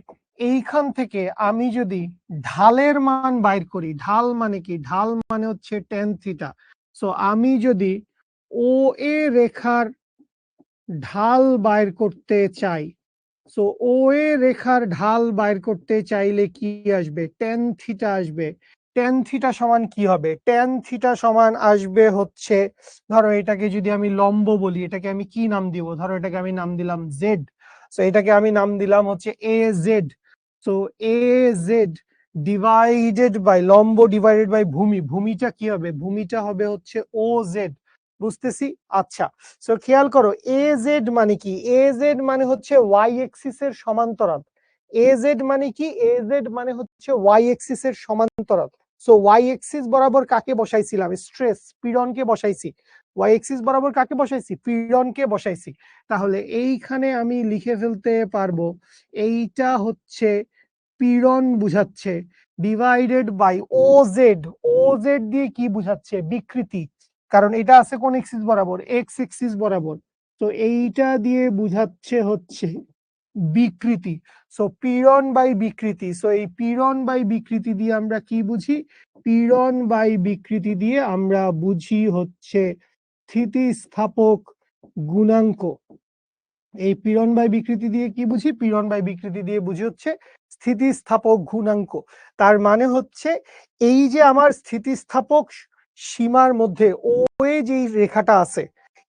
এইখান থেকে আমি যদি ঢালের মান বাইর করি, ঢাল মানে কি, ঢাল মানে হচ্ছে tan থিটা। সো আমি যদি ও এ রেখার ঢাল বাইর করতে চাই, সো ও এ রেখার ঢাল বাইর করতে চাইলে কি আসবে, tan থিটা আসবে। tan থিটা সমান কি হবে, tan থিটা সমান আসবে হচ্ছে, ধরো এটাকে যদি আমি লম্ব বলি, এটাকে আমি কি নাম দিব, ধরো এটাকে আমি নাম দিলাম জেড, সো এটাকে আমি নাম দিলাম হচ্ছে A Z. So A Z divided by লম্ব ডিভাইডেড বাই ভূমি, ভূমিটা কি হবে, ভূমিটা হবে হচ্ছে ও জেড, বুঝতেছি? আচ্ছা, সো খেয়াল করো এ জেড মানে কি, এ জেড মানে হচ্ছে ওয়াই এক্সিস এর সমান্তরাল। এ জেড মানে কি, এ জেড মানে হচ্ছে ওয়াই এক্সিস এর সমান্তরাল। সো ওয়াই এক্সিস বরাবর কাকে বসাইছিলাম, স্ট্রেস পীড়নকে বসাইছি। ওয়াই এক্সিস বরাবর কাকে বসাইছি, পীড়নকে বসাইছি। তাহলে এইখানে আমি লিখে ফেলতে পারবো, এইটা হচ্ছে পীড়ন বুঝাচ্ছে, divided by O Z, O Z দিয়ে কি বুঝাচ্ছে, বিকৃতি, কারণ এটা আছে কোন এক্সিস বরাবর, এক্স এক্সিস বরাবর, তো এইটা দিয়ে বুঝাচ্ছে হচ্ছে বিকৃতি। সো পীড়ন বাই বিকৃতি, সো এই পীড়ন বাই বিকৃতি দিয়ে আমরা কি বুঝি, পীড়ন বাই বিকৃতি দিয়ে আমরা বুঝি হচ্ছে স্থিতিস্থাপক গুণাঙ্ক। এই পীড়ন বাই বিকৃতি দিয়ে কি বুঝি, পীড়ন বাই বিকৃতি দিয়ে বুঝি হচ্ছে স্থিতিস্থাপক গুণাঙ্ক। তার মানে হচ্ছে এই যে আমার স্থিতিস্থাপক সীমার মধ্যে ও এ যেই রেখাটা আছে,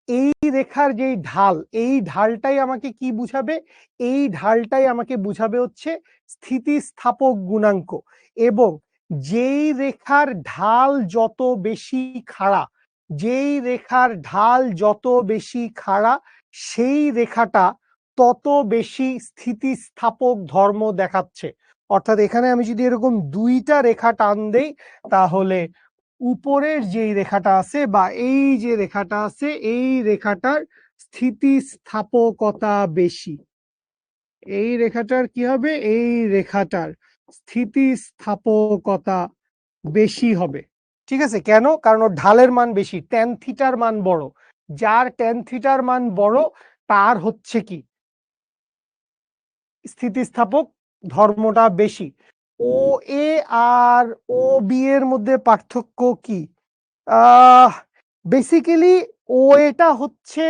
এই রেখার যেই ঢাল, এই ঢালটাই আমাকে কি বুঝাবে, এই ঢালটাই আমাকে বুঝাবে হচ্ছে স্থিতিস্থাপক গুণাঙ্ক। এবং যেই রেখার ঢাল যত বেশি খাড়া, যেই রেখার ঢাল যত বেশি খাড়া, সেই রেখাটা তত বেশি স্থিতিস্থাপক ধর্ম দেখাচ্ছে। অর্থাৎ এখানে আমি যদি এরকম দুইটা রেখা টান দেই, তাহলে উপরের যেই রেখাটা আছে বা এই যে রেখাটা আছে, এই রেখাটার স্থিতিস্থাপকতা বেশি। এই রেখাটার কি হবে, এই রেখাটার স্থিতিস্থাপকতা বেশি হবে। ঠিক আছে, কেন, কারণ ওর ঢালের মান বেশি, tan থিটার মান বড়, যার tan থিটার মান বড় তার হচ্ছে কি স্থিতিস্থাপক ধর্মটা বেশি। ও এ আর ও বি এর মধ্যে পার্থক্য কি, বেসিক্যালি ও এটা হচ্ছে,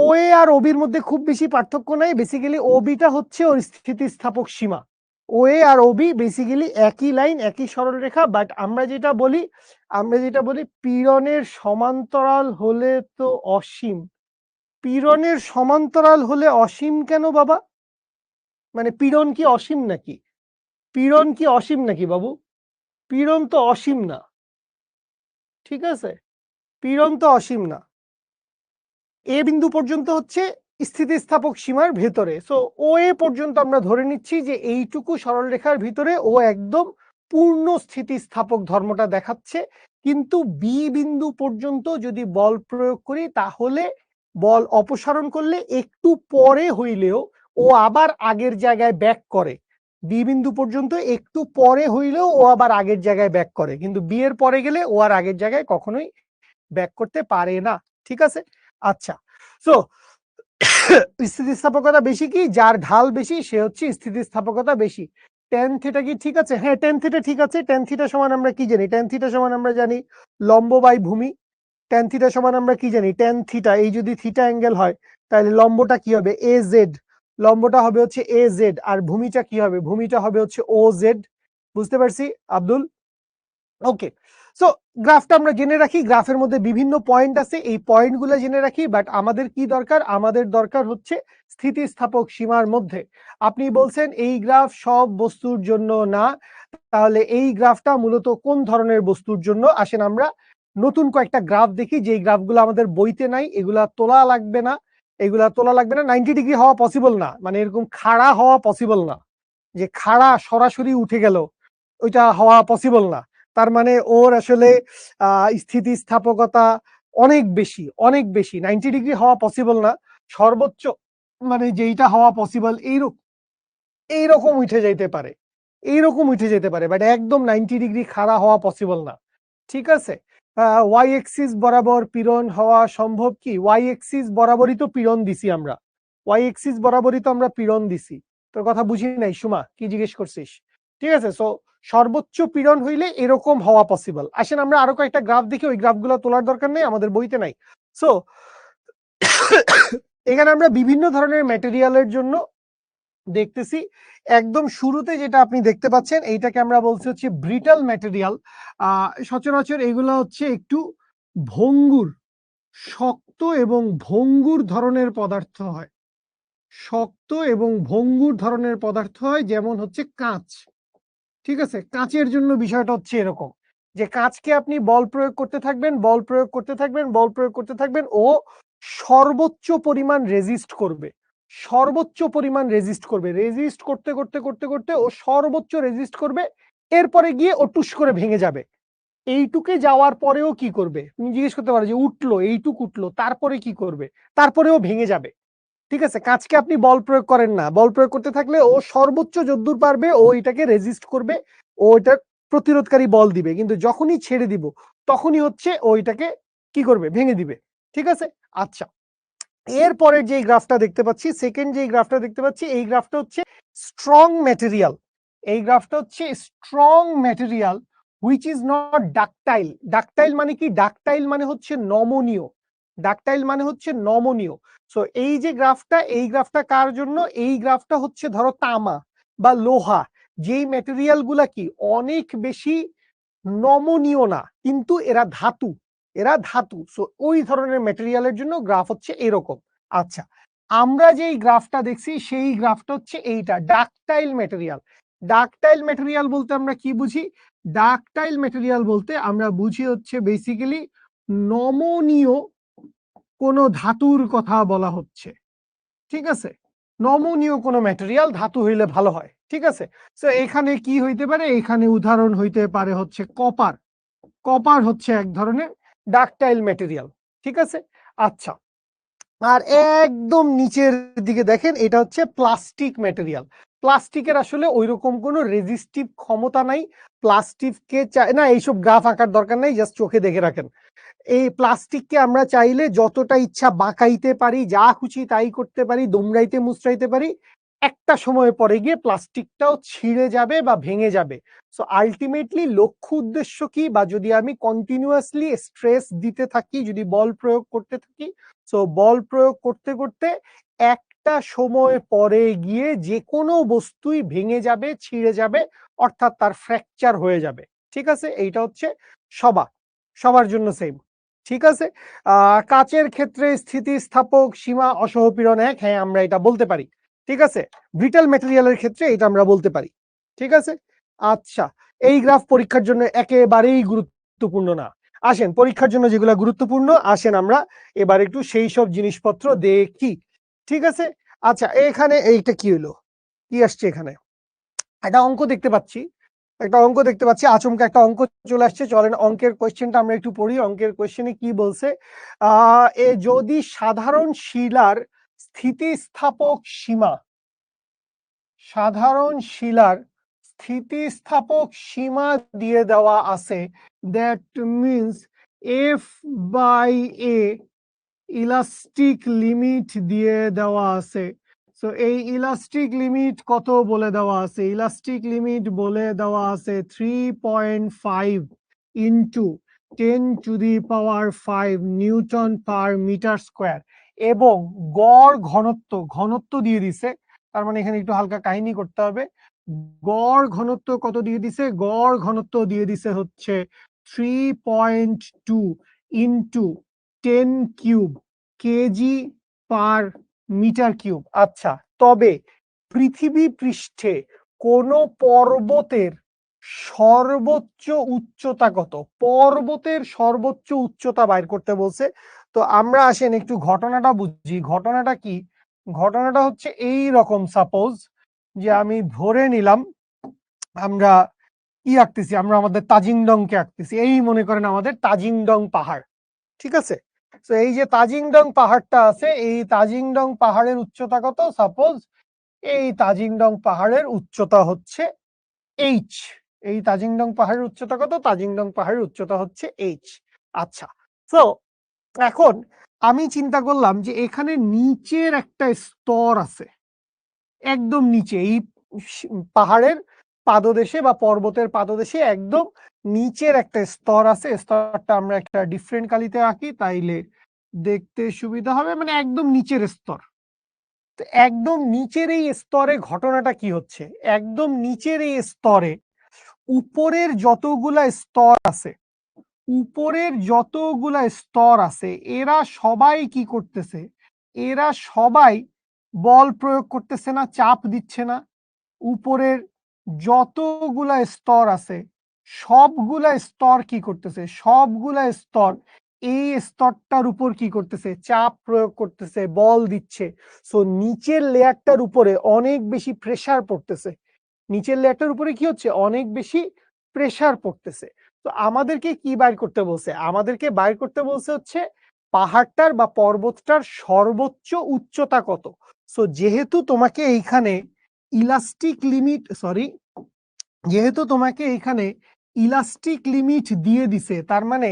ও এ আর ওবির মধ্যে খুব বেশি পার্থক্য নাই, বেসিক্যালি ওবিটা হচ্ছে ওর স্থিতিস্থাপক সীমা। ও এ আর ওবি বেসিক্যালি একই লাইন, একই সরলরেখা, বাট আমরা যেটা বলি, আমরা যেটা বলি পীড়নের সমান্তরাল হলে তো অসীম। পীড়নের সমান্তরাল হলে অসীম কেন বাবা, মানে পীড়ন কি অসীম নাকি, পীড়ন কি অসীম নাকি বাবু, পীড়ন তো অসীম না, ঠিক আছে, পীড়ন তো অসীম না। এ বিন্দু পর্যন্ত হচ্ছে স্থিতিস্থাপক সীমার ভেতরে, সো ও এ পর্যন্ত আমরা ধরে নিচ্ছি যে এইটুকু সরলরেখার ভিতরে ও একদম পূর্ণ স্থিতিস্থাপক ধর্মটা দেখাচ্ছে। কিন্তু বি বিন্দু পর্যন্ত যদি বল প্রয়োগ করি, তাহলে বল অপসারণ করলে একটু পরে হইলেও ও আবার আগের জায়গায় ব্যাক করে। বি বিন্দু পর্যন্ত একটু পরে হইলেও ও আবার আগের জায়গায় ব্যাক করে, কিন্তু বি এর পরে গেলে ও আর আগের জায়গায় কখনোই ব্যাক করতে পারে না। ঠিক আছে, আচ্ছা, সো স্থিতিস্থাপকতা বেশি কি, যার ঢাল বেশি সে হচ্ছে স্থিতিস্থাপকতা বেশি। tan থিটা কি ঠিক আছে, হ্যাঁ tan থিটা ঠিক আছে। tan থিটা সমান আমরা কি জানি, tan থিটা সমান আমরা জানি লম্ব বাই ভূমি। tan থিটা সমান আমরা কি জানি, tan থিটা, এই যদি থিটা অ্যাঙ্গেল হয় তাহলে লম্বটা কি হবে, এ জেড, লম্বটা হবে হচ্ছে এ জেড, আর ভূমিটা কি হবে, ভূমিটা হবে হচ্ছে ও জেড। বুঝতে পারছি আব্দুল? ওকে, সো গ্রাফটা আমরা জেনে রাখি, গ্রাফের মধ্যে বিভিন্ন পয়েন্ট আছে, এই পয়েন্টগুলো জেনে রাখি। বাট আমাদের কি দরকার? আমাদের দরকার হচ্ছে স্থিতিস্থাপক সীমার মধ্যে। আপনি বলছেন এই গ্রাফ সব বস্তুর জন্য না, তাহলে এই গ্রাফটা মূলত কোন ধরনের বস্তুর জন্য? আসেন আমরা নতুন কয়েকটা গ্রাফ দেখি, যে গ্রাফগুলো আমাদের বইতে নাই, এগুলা তোলা লাগবে না। 90 ডিগ্রি হওয়া পসিবল না, মানে এরকম খাড়া হওয়া পসিবল না, যে খাড়া সরাসরি উঠে গেল, ওইটা হওয়া পসিবল না। তার মানে ওর আসলে স্থিতিস্থাপকতা অনেক বেশি, অনেক বেশি। 90 ডিগ্রি হওয়া পসিবল না, সর্বোচ্চ মানে যেইটা হওয়া পসিবল এইরকম উঠে যাইতে পারে, বাট একদম 90 ডিগ্রি খাড়া হওয়া পসিবল না। ঠিক আছে, ওয়াই এক্সিস বরাবর পীড়ন হওয়া সম্ভব কি? ওয়াই এক্সিস বরাবরই তো পীড়ন দিছি আমরা, পীড়ন দিছি। তোর কথা বুঝি নাই সুমা, কি জিজ্ঞেস করছিস? ঠিক আছে, সো সর্বোচ্চ পীড়ন হইলে এরকম হওয়া পসিবল। আসেন আমরা আরো কয়েকটা গ্রাফ দেখি, ওই গ্রাফগুলো তোলার দরকার নেই, আমাদের বইতে নাই। সো এখানে আমরা বিভিন্ন ধরনের ম্যাটেরিয়ালের জন্য দেখতেছি। একদম শুরুতে যেটা আপনি দেখতে পাচ্ছেন, এইটাকে আমরা বলছি হচ্ছে ব্রিটাল ম্যাটেরিয়াল। সচরাচর এগুলো হচ্ছে একটু ভঙ্গুর, শক্ত এবং ভঙ্গুর ধরনের পদার্থ হয়, যেমন হচ্ছে কাঁচ। ঠিক আছে, কাঁচের জন্য বিষয়টা হচ্ছে এরকম, যে কাঁচকে আপনি বল প্রয়োগ করতে থাকবেন, ও সর্বোচ্চ পরিমাণ রেজিস্ট করবে, রেজিস্ট করতে করতে করতে করতে ও সর্বোচ্চ রেজিস্ট করবে। এরপরে গিয়ে ও টুস করে ভেঙে যাবে। এইটুকে যাওয়ার পরেও কি করবে? তুমি জিজ্ঞেস করতে পারো যে উঠলো, এইটুক উঠলো, তারপরে কি করবে? তারপরেও ভেঙে যাবে। ঠিক আছে, কাঁচকে আপনি বল প্রয়োগ করেন না, বল প্রয়োগ করতে থাকলে ও সর্বোচ্চ যদ্দূর পারবে ও এটাকে রেজিস্ট করবে, ও এটা প্রতিরোধকারী বল দিবে, কিন্তু যখনই ছেড়ে দিব তখনই হচ্ছে ও এটাকে কি করবে? ভেঙে দিবে। ঠিক আছে, আচ্ছা, এরপরের যে গ্রাফটা দেখতে পাচ্ছি, সেকেন্ড যে গ্রাফটা দেখতে পাচ্ছি, এই গ্রাফটা হচ্ছে strong material. Which is not ductile. Ductile মানে কি? ডাকটাইল মানে হচ্ছে নমনীয়, সো এই যে গ্রাফটা, এই গ্রাফটা কার জন্য? এই গ্রাফটা হচ্ছে ধরো তামা বা লোহা, যেই ম্যাটেরিয়াল গুলা কি অনেক বেশি নমনীয় না, কিন্তু এরা ধাতু, সো ওই ধরনের ম্যাটেরিয়ালের জন্য গ্রাফ হচ্ছে এরকম। আচ্ছা, আমরা যেই গ্রাফটা দেখছি সেই গ্রাফটা হচ্ছে এইটা, ডাকটাইল ম্যাটেরিয়াল বলতে আমরা কি বুঝি? ডাকটাইল ম্যাটেরিয়াল বলতে আমরা বুঝি হচ্ছে বেসিক্যালি নমনীয় কোনো ধাতুর কথা বলা হচ্ছে। ঠিক আছে, নমনীয় কোনো ম্যাটেরিয়াল, ধাতু হইলে ভালো হয়। ঠিক আছে, তো এখানে কি হইতে পারে? এখানে উদাহরণ হইতে পারে হচ্ছে কপার। কপার হচ্ছে এক ধরনের ডাকটাইল ম্যাটেরিয়াল। ঠিক আছে, আচ্ছা, আর একদম নিচের দিকে দেখেন, এটা হচ্ছে প্লাস্টিক ম্যাটেরিয়াল। প্লাস্টিকের আসলে ওইরকম কোনো রেজিস্টিভ ক্ষমতা নাই। প্লাস্টিককে না, এইসব গ্রাফ আঁকার দরকার নাই, জাস্ট চোখে দেখে রাখেন। এই প্লাস্টিককে আমরা চাইলে যতটা ইচ্ছা বাঁকাইতে পারি, যা খুশি তাই করতে পারি, দুমড়াইতে মুচড়াইতে পারি, একটা সময় পরে গিয়ে প্লাস্টিকটাও ছিঁড়ে যাবে বা ভেঙে যাবে। সো আলটিমেটলি লক্ষ্য উদ্দেশ্য কি? বা যদি আমি কন্টিনিউয়াসলি স্ট্রেস দিতে থাকি, যদি বল প্রয়োগ করতে থাকি, সো বল প্রয়োগ করতে করতে একটা সময় পরে গিয়ে যে কোনো বস্তুই ভেঙে যাবে, ছিঁড়ে যাবে, অর্থাৎ তার ফ্র্যাকচার হয়ে যাবে। ঠিক আছে, এইটা হচ্ছে সবার জন্য সেম। ঠিক আছে, কাচের ক্ষেত্রে স্থিতিস্থাপক সীমা অসহপীড়ন 1, হ্যাঁ আমরা এটা বলতে পারি। ঠিক আছে, ব্রিটাল ম্যাটেরিয়ালের ক্ষেত্রে এটা আমরা বলতে পারি। ঠিক আছে, আচ্ছা, এই গ্রাফ পরীক্ষার জন্য একেবারেই গুরুত্বপূর্ণ না। আসেন পরীক্ষার জন্য যেগুলো গুরুত্বপূর্ণ, আসেন আমরা এবার একটু সেই সব জিনিসপত্র দেখি। ঠিক আছে, আচ্ছা, এখানে এইটা কি হলো? কি আসছে এখানে? একটা অঙ্ক দেখতে পাচ্ছি, আচমকা একটা অঙ্ক চলে আসছে। চলেন অঙ্কের কোয়েশ্চেনটা আমরা একটু পড়ি। অঙ্কের কোয়েশ্চেনে কি বলছে? যদি সাধারণ শিলার স্থিতিস্থাপক সীমা, দিয়ে দেওয়া আছে, that means F by A elastic limit দিয়ে দেওয়া আছে। সো এই ইলাস্টিক লিমিট কত বলে দেওয়া আছে? ইলাস্টিক লিমিট বলে দেওয়া আছে 3.5 into 10⁵ newton per metre square, এবং গড় ঘনত্ব দিয়ে দিছে। তার মানে এখানে একটু হালকা কাহিনী করতে হবে। গড় ঘনত্ব কত দিয়ে দিছে? গড় ঘনত্ব দিয়ে দিছে হচ্ছে 3.2 into 10 cube KG per metre cube. আচ্ছা, তবে পৃথিবী পৃষ্ঠে কোন পর্বতের সর্বোচ্চ উচ্চতা কত? পর্বতের সর্বোচ্চ উচ্চতা বাইর করতে বলছে। তো আমরা আসেন একটু ঘটনাটা বুঝি। ঘটনাটা কি? ঘটনাটা হচ্ছে এই রকম, সাপোজ যে আমি ধরে নিলাম আমরা কি আঁকতেছি, আমরা আমাদের তাজিংডং কে আঁকতেছি। এই মনে করেন আমাদের তাজিংডং পাহাড়, ঠিক আছে? তো এই যে তাজিংডং পাহাড়টা আছে, এই তাজিংডং পাহাড়ের উচ্চতা কত? সাপোজ এই তাজিংডং পাহাড়ের উচ্চতা হচ্ছে এইচ। এই তাজিংডং পাহাড়ের উচ্চতা কত? তাজিংডং পাহাড়ের উচ্চতা হচ্ছে এইচ। আচ্ছা, তো এখন আমি চিন্তা করলাম যে এখানে নিচের একটা স্তর আছে, একদম নিচে এই পাহাড়ের পাদদেশে বা পর্বতের পাদদেশে একদম নিচের একটা স্তর আছে। স্তরটা আমরা একটা ডিফারেন্ট কালিতে আঁকি, তাইলে দেখতে সুবিধা হবে। মানে একদম নিচের স্তর। তো একদম নিচের এই স্তরে ঘটনাটা কি হচ্ছে? একদম নিচের এই স্তরে উপরের যতগুলা স্তর আছে, উপরের যতগুলা স্তর আছে, এরা সবাই কি করতেছে? এরা সবাই বল প্রয়োগ করতেছে না? চাপ দিচ্ছে না? উপরের যতগুলা স্তর আছে সবগুলা স্তর কি করতেছে? সবগুলা স্তর এই স্তরটার উপর কি করতেছে? চাপ প্রয়োগ করতেছে, বল দিচ্ছে। সো নিচের লেয়ারটার উপরে অনেক বেশি প্রেসার পড়তেছে। নিচের লেয়ারটার উপরে কি হচ্ছে? অনেক বেশি প্রেসার পড়তেছে। তো আমাদেরকে কি বাইর করতে বলছে? আমাদেরকে বাইর করতে বলছে হচ্ছে পাহাড়টার বা পর্বতটার সর্বোচ্চ উচ্চতা কত। সো যেহেতু তোমাকে এইখানে ইলাস্টিক লিমিট, সরি, যেহেতু তোমাকে এখানে ইলাস্টিক লিমিট দিয়ে দিছে, তার মানে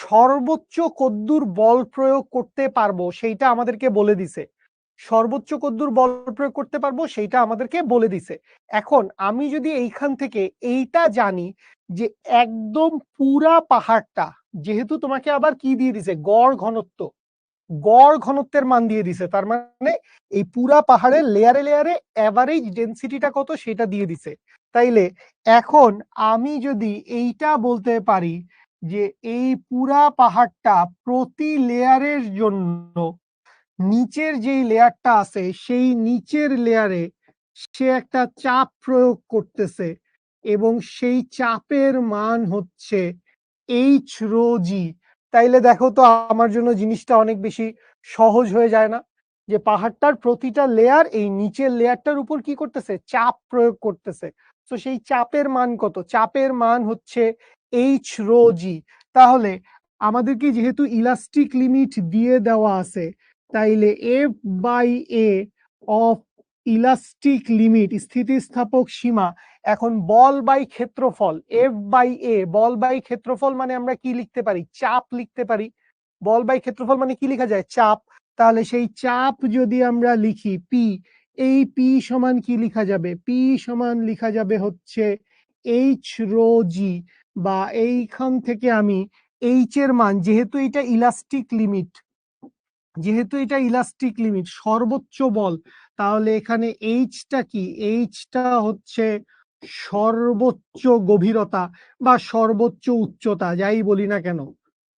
সর্বোচ্চ কদ্দুর বল প্রয়োগ করতে পারবো সেইটা আমাদেরকে বলে দিছে। সর্বোচ্চ কদ্দুর বল প্রয়োগ করতে পারবো সেইটা আমাদেরকে বলে দিছে। এখন আমি যদি এইখান থেকে এইটা জানি যে একদম পুরা পাহাড়টা, যেহেতু তোমাকে আবার কি দিয়ে দিছে? গড় ঘনত্ব, গড় ঘনত্বের মান দিয়ে দিছে, তার মানে এই পুরা পাহাড়ের লেয়ারে লেয়ারে এভারেজ ডেনসিটিটা কত সেটা দিয়ে দিছে। তাইলে এখন আমি যদি এইটা বলতে পারি যে এই পুরা পাহাড়টা প্রতি লেয়ারের জন্য নিচের যেই লেয়ারটা আছে সেই নিচের লেয়ারে সে একটা চাপ প্রয়োগ করতেছে এবং সেই চাপের মান হচ্ছে এইচ রো জি। তাইলে দেখো তো আমার জন্য জিনিসটা অনেক বেশি সহজ হয়ে যায় না? যে পাহাড়টার প্রতিটা লেয়ার এই নিচের লেয়ারটার উপর কি করতেছে? চাপ প্রয়োগ করতেছে। তো সেই চাপের মান কত? চাপের মান হচ্ছে এইচ রো জি। তাহলে আমাদেরকে যেহেতু ইলাস্টিক লিমিট দিয়ে দেওয়া আছে, তাইলে F by A of elastic limit, স্থিতিস্থাপক সীমা। এখন বল বাই ক্ষেত্রফল, এফ বাই এ, বল বাই ক্ষেত্রফল মানে আমরা কি লিখতে পারি? চাপ লিখতে পারি। বল বাই ক্ষেত্রফল মানে কি লেখা যায়? চাপ। তাহলে সেই চাপ যদি আমরা লিখি পি, এই পি সমান কি লিখা যাবে? পি সমান লিখা যাবে হচ্ছে এইচ রো জি। বা এইখান থেকে আমি এইচ এর মান, যেহেতু এটা ইলাস্টিক লিমিট, যেহেতু এটা ইলাস্টিক লিমিট সর্বোচ্চ বল, তাহলে এখানে এইচটা কি? এইচটা হচ্ছে সর্বোচ্চ গভীরতা বা সর্বোচ্চ উচ্চতা, যাই বলি না কেন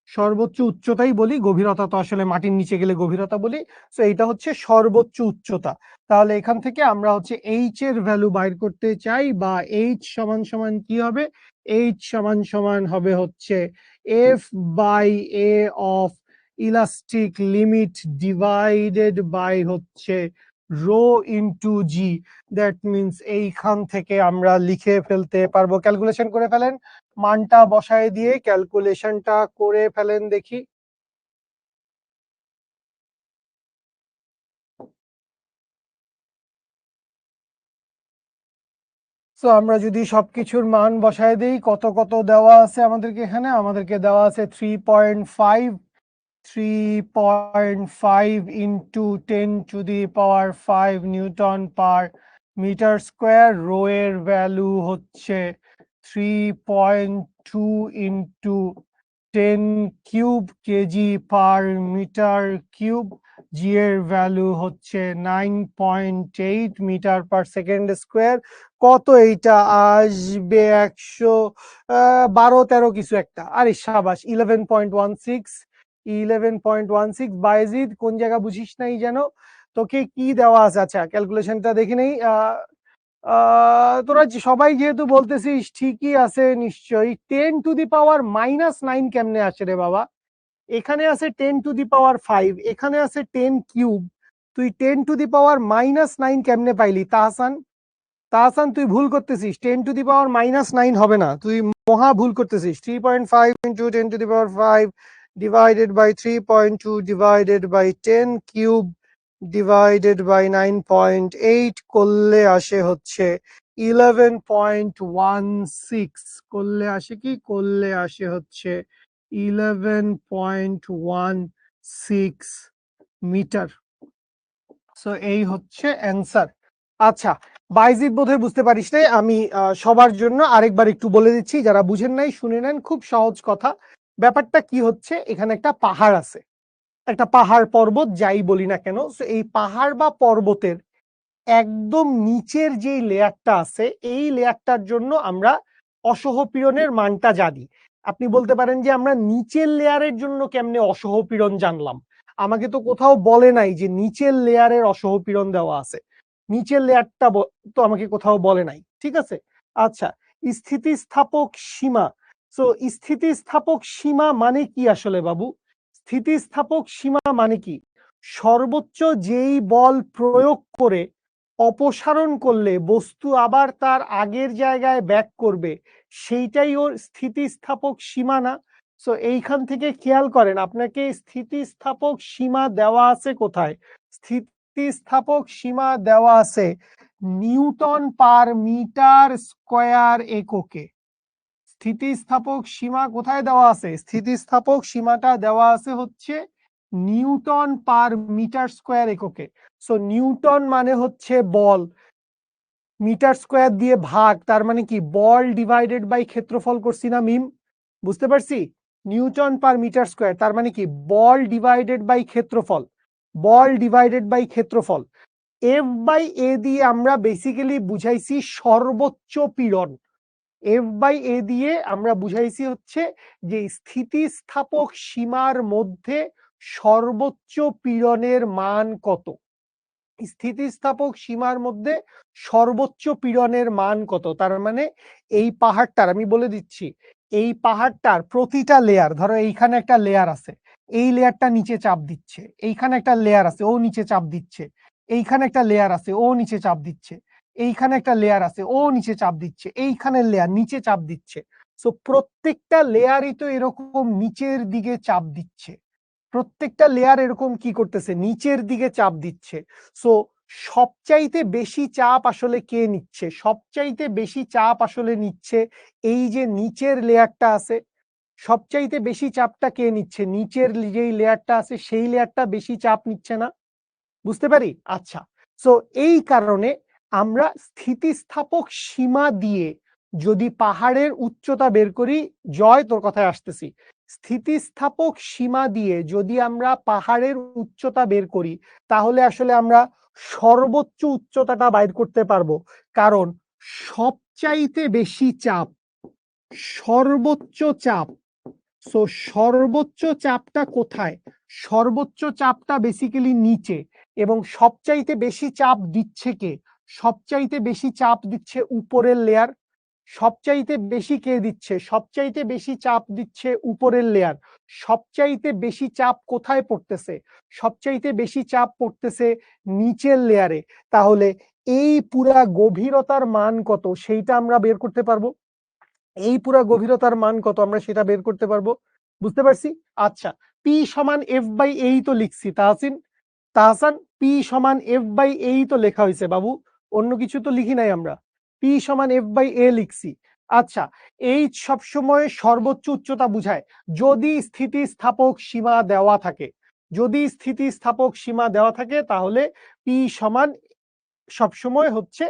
সর্বোচ্চ উচ্চতাই বলি, গভীরতা তো আসলে মাটির নিচে গেলে গভীরতা বলি। তো এইটা হচ্ছে সর্বোচ্চ উচ্চতা। তাহলে এখান থেকে আমরা হচ্ছে এইচ এর ভ্যালু বাইর করতে চাই, বা এইচ সমান সমান কি হবে? এইচ সমান সমান হবে হচ্ছে F by A of elastic limit divided by হচ্ছে rho into G. That means এইখান থেকে আমরা লিখে ফেলতে পারবো। ক্যালকুলেশন করে ফেলেন, মানটা বসায় দিয়ে ক্যালকুলেশনটা করে ফেলেন দেখি। তো আমরা যদি সবকিছুর মান বসায় দিই, কত কত দেওয়া আছে আমাদেরকে? এখানে আমাদেরকে দেওয়া আছে 3.5, 3.5 into 10⁵ newton per metre square. Rho এর ভ্যালু হচ্ছে 3.2 into 10³ KG per metre cube. G এর ভ্যালু হচ্ছে 9.8 মিটার পার সেকেন্ড স্কোয়ার। কত এইটা আসবে? 112-13 কিছু একটা। আরে সাবাস, 11.16। বায়েজিদ কোন জায়গা বুঝিস নাই যেন? তোকে কি দেওয়া আছে? আচ্ছা ক্যালকুলেশনটা দেখে নেই। তোরা সবাই যেহেতু বলতেছিস ঠিকই আছে নিশ্চয়ই। 10⁻⁻9 কেমনে আসে রে বাবা? এখানে আছে 10⁻5, এখানে আছে 10 কিউব। তুই 10⁻⁻9 কেমনে পাইলি তাহসান? তাহসান তুই ভুল করতেছিস, 10⁻⁻9 হবে না, তুই মহা ভুল করতেছিস। 3.5 into 10⁻5 divided by 3.2 divided by 10 cube divided by 9.8 করলে আসে হচ্ছে 11.16। করলে আসে কি? করলে আসে হচ্ছে 11.16 মিটার। সো এই হচ্ছে অ্যান্সার। আচ্ছা বাইজিদ বোধহয় বুঝতে পারিস নাই, আমি সবার জন্য আরেকবার একটু বলে দিচ্ছি, যারা বুঝেন নাই শুনে নেন, খুব সহজ কথা। ব্যাপারটা কি হচ্ছে, এখানে একটা পাহাড় আছে, একটা পাহাড় পর্বত যাই বলি না কেন। সো এই পাহাড় বা পর্বতের একদম নিচের যে লেয়ারটা আছে, এই লেয়ারটার জন্য আমরা অসহপীড়নের মানটা জানি। আপনি বলতে পারেন যে আমরা নিচের লেয়ারের জন্য কেমনে অসহপীড়ন জানলাম? আমাকে তো কোথাও বলে নাই যে নিচের লেয়ারের অসহপীড়ন দেওয়া আছে। নিচের লেয়ারটা তো আমাকে কোথাও বলে নাই, ঠিক আছে? আচ্ছা, স্থিতিস্থাপক সীমা। সো স্থিতিস্থাপক সীমা মানে কি আসলে বাবু? স্থিতিস্থাপক সীমা মানে কি? সর্বোচ্চ যেই বল প্রয়োগ করে অপসারণ করলে বস্তু আবার তার আগের জায়গায় ব্যাক করবে, সেইটাই ওর স্থিতিস্থাপক সীমা না? সো এইখান থেকে খেয়াল করেন, আপনাকে স্থিতিস্থাপক সীমা দেওয়া আছে কোথায়? স্থিতিস্থাপক সীমা দেওয়া আছে নিউটন পার মিটার স্কয়ার এককে। স্থিতিস্থাপক সীমা কোথায় দেওয়া আছে? স্থিতিস্থাপক সীমাটা দেওয়া আছে হচ্ছে নিউটন পার মিটার স্কয়ার এককে। সো নিউটন মানে হচ্ছে বল, মিটার স্কয়ার দিয়ে ভাগ, তার মানে কি বল ডিভাইডেড বাই ক্ষেত্রফল করছি না মিম? বুঝতে পারছি? নিউটন পার মিটার স্কয়ার তার মানে কি বল ডিভাইডেড বাই ক্ষেত্রফল। বল ডিভাইডেড বাই ক্ষেত্রফল। এফ বাই এ দিয়ে আমরা বেসিক্যালি বুঝাইছি সর্বোচ্চ পীড়ন। এফ বাই এ দিয়ে আমরা বুঝাইছি হচ্ছে যে স্থিতিস্থাপক সীমার মধ্যে সর্বোচ্চ পীড়নের মান কত। স্থিতিস্থাপক সীমার মধ্যে সর্বোচ্চ পীড়নের মান কত? তার মানে এই পাহাড়টার, আমি বলে দিচ্ছি, এই পাহাড়টার প্রতিটা লেয়ার, ধরো এইখানে একটা লেয়ার আছে, এই লেয়ারটা নিচে চাপ দিচ্ছে, এইখানে একটা লেয়ার আছে ও নিচে চাপ দিচ্ছে, এইখানে একটা লেয়ার আছে ও নিচে চাপ দিচ্ছে, এইখানে একটা লেয়ার আছে ও নিচে চাপ দিচ্ছে, এইখানের লেয়ার নিচে চাপ দিচ্ছে। সো প্রত্যেকটা লেয়ারই তো এরকম নিচের দিকে চাপ দিচ্ছে, প্রত্যেকটা লেয়ার এরকম কি করতেছে? নিচের দিকে চাপ দিচ্ছে। সো সবচাইতে বেশি চাপ আসলে কে নিচ্ছে? সবচাইতে বেশি চাপ আসলে নিচ্ছে এই যে নিচের লেয়ারটা আছে। সবচাইতে বেশি চাপটা কে নিচ্ছে? নিচের যেই লেয়ারটা আছে সেই লেয়ারটা বেশি চাপ নিচ্ছে না? বুঝতে পারি? আচ্ছা, সো এই কারণে আমরা স্থিতিস্থাপক সীমা দিয়ে যদি পাহাড়ের উচ্চতা বের করি, জয় তোর কথায় আসতেছি, স্থিতিস্থাপক সীমা দিয়ে যদি আমরা পাহাড়ের উচ্চতা বের করি, তাহলে আসলে আমরা সর্বোচ্চ উচ্চতাটা বাইর করতে পারবো। কারণ সবচাইতে বেশি চাপ, সর্বোচ্চ চাপ, সো সর্বোচ্চ চাপটা কোথায়? সর্বোচ্চ চাপটা বেসিক্যালি নিচে। এবং সবচাইতে বেশি চাপ দিচ্ছে কে? সবচাইতে বেশি চাপ দিচ্ছে উপরের লেয়ার। সবচাইতে বেশি কে দিচ্ছে? সবচাইতে বেশি চাপ দিচ্ছে উপরের লেয়ার। সবচাইতে বেশি চাপ কোথায় পড়তেছে? সবচাইতে বেশি চাপ পড়তেছে নিচের লেয়ারে। তাহলে এই পুরা গভীরতার মান কত সেইটা আমরা বের করতে পারবো। এই পুরা গভীরতার মান কত আমরা সেটা বের করতে পারবো। বুঝতে পারছি? আচ্ছা, পি সমান এফ বাই এই তো লিখছি তাহসিন, তাহসান, পি সমান এফ বাই এই তো লেখা হয়েছে বাবু, অন্য কিছু তো লিখি নাই আমরা। পি সমান এফ বাই এ লিখছি। আচ্ছা, এই সবসময় সর্বোচ্চ উচ্চতা বুঝায় যদি স্থিতিস্থাপক সীমা দেওয়া থাকে। যদি স্থিতিস্থাপক সীমা দেওয়া থাকে তাহলে পি সমান সবসময় হচ্ছে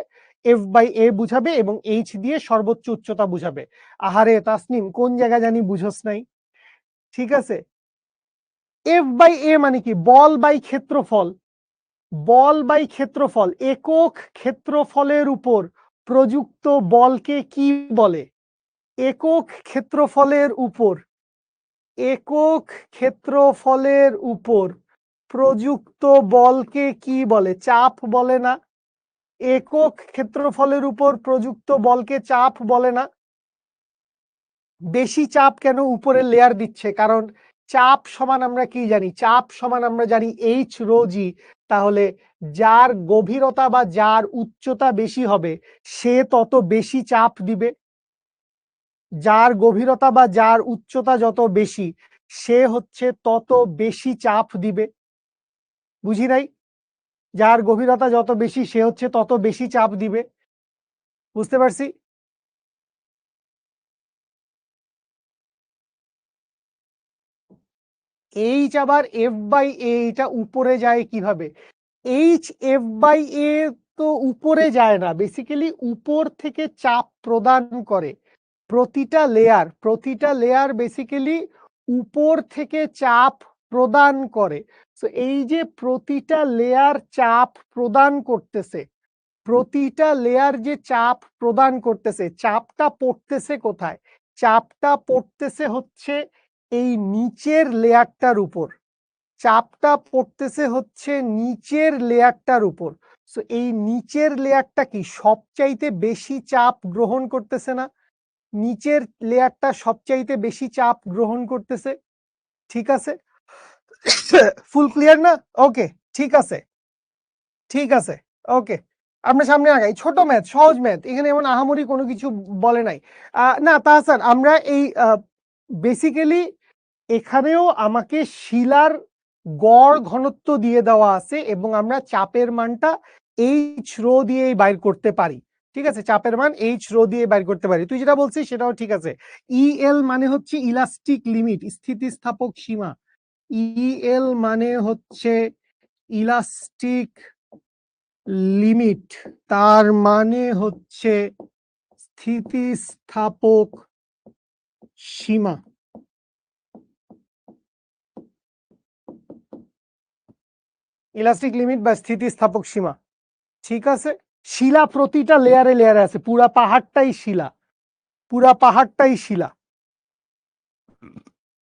এফ বাই এ বুঝাবে এবং এইচ দিয়ে সর্বোচ্চ উচ্চতা বুঝাবে। আহারে তাসনিম, কোন জায়গা জানি বুঝোস নাই। ঠিক আছে, এফ বাই এ মানে কি? বল বাই ক্ষেত্রফল। বল বাই ক্ষেত্রফল। একক ক্ষেত্রফলের উপর প্রযুক্ত বলকে কি বলে? একক ক্ষেত্রফলের উপর, একক ক্ষেত্রফলের উপর প্রযুক্ত বলকে কি বলে? চাপ বলে না? একক ক্ষেত্রফলের উপর প্রযুক্ত বলকে চাপ বলে না? বেশি চাপ কেন উপরে লেয়ার দিচ্ছে? কারণ চাপ সমান আমরা কি জানি? চাপ সমান আমরা জানি এইচ রো জি। তাহলে যার গভীরতা বা যার উচ্চতা বেশি হবে সে তত বেশি চাপ দিবে। যার গভীরতা বা যার উচ্চতা যত বেশি সে হচ্ছে তত বেশি চাপ দিবে। বুঝি নাই? যার গভীরতা যত বেশি সে হচ্ছে তত বেশি চাপ দিবে। বুঝতে পারছি? এইচ আবার এফ বাই এ এটা উপরে যায় কিভাবে? এইচ এফ বাই এ তো উপরে যায় না, বেসিক্যালি উপর থেকে চাপ প্রদান করে। প্রতিটা লেয়ার বেসিক্যালি উপর থেকে চাপ প্রদান করে। তো এই যে প্রতিটা লেয়ার চাপ প্রদান করতেছে, প্রতিটা লেয়ার যে চাপ প্রদান করতেছে, চাপটা পড়তেছে কোথায়? চাপটা পড়তেছে হচ্ছে এই নিচের লেয়ারটার উপর। চাপটা পড়তেছে হচ্ছে নিচের লেয়ারটার উপর। সো এই নিচের লেয়ারটা কি সবচাইতে বেশি চাপ গ্রহণ করতেছে না? নিচের লেয়ারটা সবচাইতে বেশি চাপ গ্রহণ করতেছে। ঠিক আছে? ফুল ক্লিয়ার না? ওকে, ঠিক আছে, ঠিক আছে, ওকে। আমরা সামনে আগাই। ছোট ম্যাথ, সহজ ম্যাথ, এখানে এমন আহামরি কোনো কিছু বলে নাই। না তাহসান, আমরা এই বেসিক্যালি এখানেও আমাকে শিলার গড় ঘনত্ব দিয়ে দেওয়া আছে এবং আমরা চাপের মানটা এইচ রো দিয়েই বাইর করতে পারি। ঠিক আছে, চাপের মান এইচ রো দিয়ে বাইর করতে পারি। তুই যেটা বলছিস সেটাও ঠিক আছে। ইএল মানে হচ্ছে ইলাস্টিক লিমিট, স্থিতিস্থাপক সীমা। ইএল মানে হচ্ছে ইলাস্টিক লিমিট, তার মানে হচ্ছে স্থিতিস্থাপক সীমা। ইলাস্টিক লিমিট বা স্থিতিস্থাপক সীমা। ঠিক আছে, শিলা প্রতিটা লেয়ারে লেয়ারে আছে, পুরা পাহাড়টাই শিলা, পুরা পাহাড়টাই শিলা।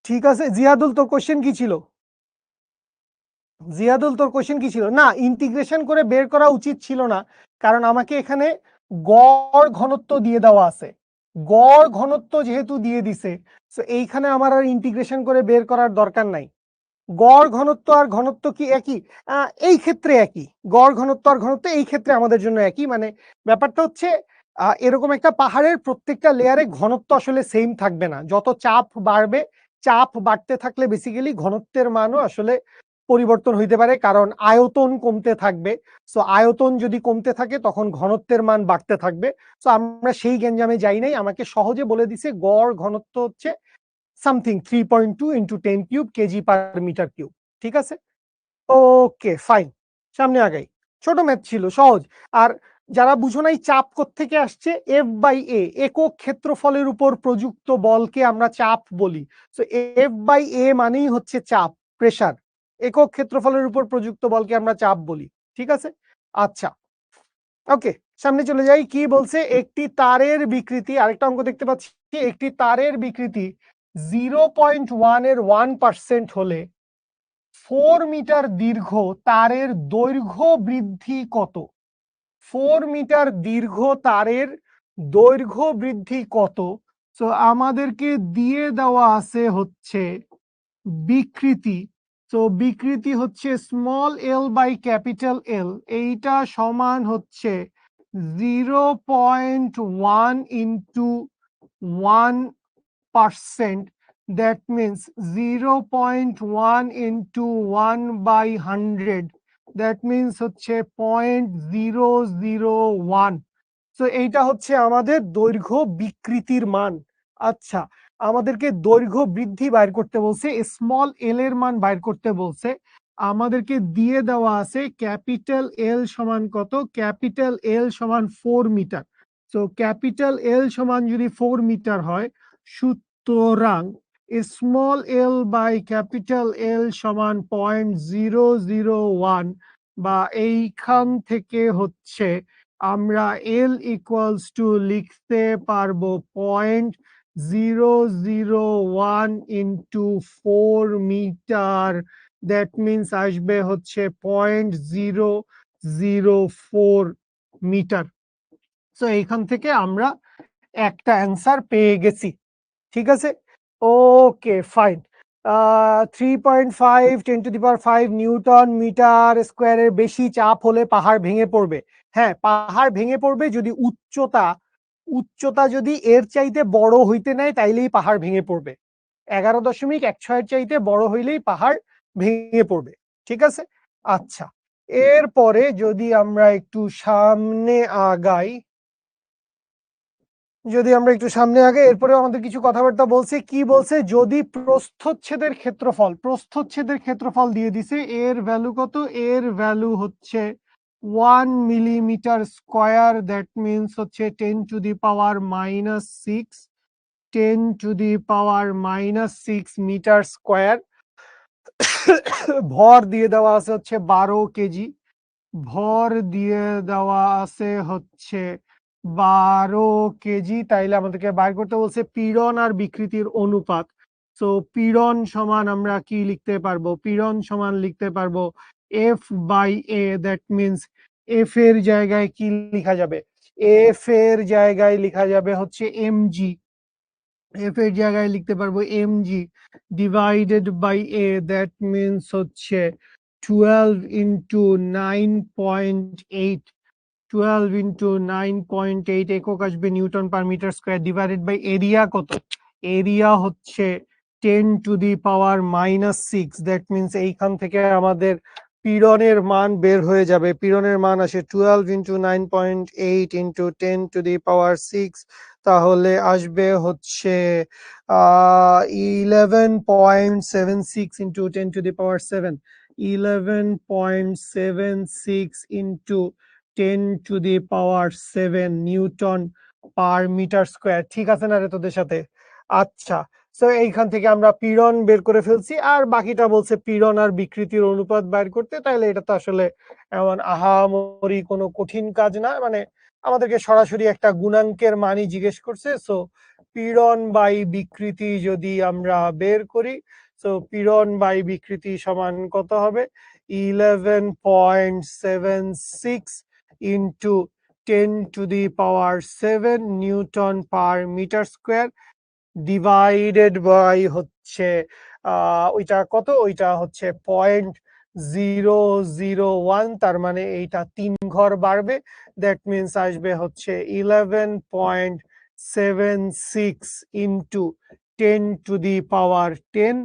ঠিক আছে, জিয়াদুল তোর কোশ্চেন কি ছিল? জিয়াদুল তোর কোশ্চেন কি ছিল? না, ইন্টিগ্রেশন করে বের করা উচিত ছিল না, কারণ আমাকে এখানে গড় ঘনত্ব দিয়ে দেওয়া আছে। গড় ঘনত্ব যেহেতু দিয়ে দিছে, তো এইখানে আমার আর ইন্টিগ্রেশন করে বের করার দরকার নাই। গড় ঘনত্ব আর ঘনত্ব কি একই? এই ক্ষেত্রে একই। গড় ঘনত্ব আর ঘনত্ব এই ক্ষেত্রে আমাদের জন্য একই। মানে ব্যাপারটা হচ্ছে এরকম একটা পাহাড়ের প্রত্যেকটা লেয়ারে ঘনত্ব আসলে সেম থাকবে না। যত চাপ বাড়বে, চাপ বাড়তে থাকলে বেসিক্যালি ঘনত্বের মানও আসলে পরিবর্তন হইতে পারে, কারণ আয়তন কমতে থাকবে। সো আয়তন যদি কমতে থাকে তখন ঘনত্বের মান বাড়তে থাকবে। সো আমরা সেই গ্যাঞ্জামে যাই নাই, আমাকে সহজে বলে দিছে গড় ঘনত্ব হচ্ছে something 3.2 into 10 cube KG per metre cube. ঠিক আছে, ওকে ফাইন, সামনে আগাই। ছোট ম্যাথ ছিল, সহজ। আর যারা বুঝো নাই চাপ কোত্থেকে আসছে, এফ বাই এ, একক ক্ষেত্রফলের উপর প্রযুক্ত বলকে আমরা চাপ বলি। তো এফ বাই এ মানেই হচ্ছে চাপ, প্রেসার। একক ক্ষেত্রফলের উপর প্রযুক্ত বলকে আমরা চাপ বলি। ঠিক আছে, আচ্ছা, ওকে, সামনে চলে যাই। কি বলছে? একটি তারের বিকৃতি, আরেকটা অঙ্ক দেখতে পাচ্ছি, একটি তারের বিকৃতি 0.1 এর 1% হলে 4 মিটার দীর্ঘ তারের দৈর্ঘ্য বৃদ্ধি কত? 4 মিটার দীর্ঘ তারের দৈর্ঘ্য বৃদ্ধি কত? তো আমাদেরকে দিয়ে দেওয়া আছে হচ্ছে বিকৃতি। তো বিকৃতি হচ্ছে small L by capital L, এইটা সমান হচ্ছে 0.1 into 1%, that means 0.1 into 1 by 100, that means হচ্ছে 0.001। তো এইটা হচ্ছে আমাদের দৈর্ঘ্য বিকৃতির মান। আচ্ছা, আমাদেরকে দৈর্ঘ্য বৃদ্ধি বাইর করতে বলছে, স্মল এল এর মান বাইর করতে বলছে। আমাদেরকে দিয়ে দেওয়া আছে ক্যাপিটাল এল সমান কত? ক্যাপিটাল এল সমান 4 মিটার। তো ক্যাপিটাল এল সমান যদি 4 মিটার হয়, সুতরাং small L by capital L সমান 0.001, বা এইখান থেকে হচ্ছে আমরা এল ইকুয়ালস টু লিখতে পারবো 0.001 ইন্টু 4 মিটার, দ্যাট মিনস আসবে হচ্ছে 0.004 মিটার। সো এইখান থেকে আমরা একটা অ্যান্সার পেয়ে গেছি, ঠিক আছে। Okay fine. 3.5 10⁵ নিউটন মিটার স্কোয়ারের বেশি চাপ হলে পাহাড় ভেঙে পড়বে। হ্যাঁ, পাহাড় ভেঙে পড়বে যদি উচ্চতা যদি এর চাইতে বড় হইতে নেয়, তাইলেই পাহাড় ভেঙে পড়বে। 11.16 চাইতে বড় হইলেই পাহাড় ভেঙে পড়বে, ঠিক আছে। আচ্ছা, এরপরে যদি আমরা একটু সামনে আগাই, এরপরে আমাদের কিছু কথাবার্তা বলছে। কি বলছে? যদি প্রস্থচ্ছেদের ক্ষেত্রফল দিয়ে দিছে, এর ভ্যালু কত? এর ভ্যালু হচ্ছে 1 মিলিমিটার স্কয়ার, দ্যাট মিনস হচ্ছে 10⁻⁻6 মিটার স্কয়ার। ভর দিয়ে দেওয়া আছে হচ্ছে 12 কেজি। তাইলে আমাদেরকে বাইর করতে বলছে পীড়ন আর বিকৃতির অনুপাত। তো পীড়ন সমান আমরা কি লিখতে পারবো? পীড়ন সমান লিখতে পারবো F by A, that means F এর জায়গায় কি লিখা যাবে? এফ এর জায়গায় লিখা যাবে হচ্ছে এমজি। এফ এর জায়গায় লিখতে পারবো MG divided by A, that means হচ্ছে 12 ইন্টু 9.8। 12 ইন্টু 9.8 একক আসবে newton per metre square, divided by area কত? এরিয়া হচ্ছে 10⁻⁻6, দ্যাট মিনস এইখান থেকে আমাদের পীড়নের মান বের হয়ে যাবে। পীড়নের মান আসে 12 ইন্টু 9.8 ইন্টু 10⁻6, তাহলে আসবে হচ্ছে 11.76 into 10⁻7, 11.76 into 10⁻7 newton per metre square. ঠিক আছে না রে তোদের সাথে? আচ্ছা, তো এইখান থেকে আমরা পীড়ন বের করে ফেলছি, আর বাকিটা বলছে পীড়ন আর বিকৃতির অনুপাত বের করতে। তাইলে এটা তো আসলে এমন আহামরি কোনো কঠিন কাজ না, মানে আমাদেরকে সরাসরি একটা গুণাঙ্কের মানই জিজ্ঞেস করছে। সো পীড়ন বাই বিকৃতি যদি আমরা বের করি, সো পীড়ন বাই বিকৃতি সমান কত হবে? 11.76 into 10⁻7 newton per metre square, divided by হচ্ছে ওইটা কত? ওইটা হচ্ছে 0.001, তার মানে এইটা 3 ঘর বাড়বে, দ্যাট মিনস আসবে হচ্ছে 11.76 into 10⁻10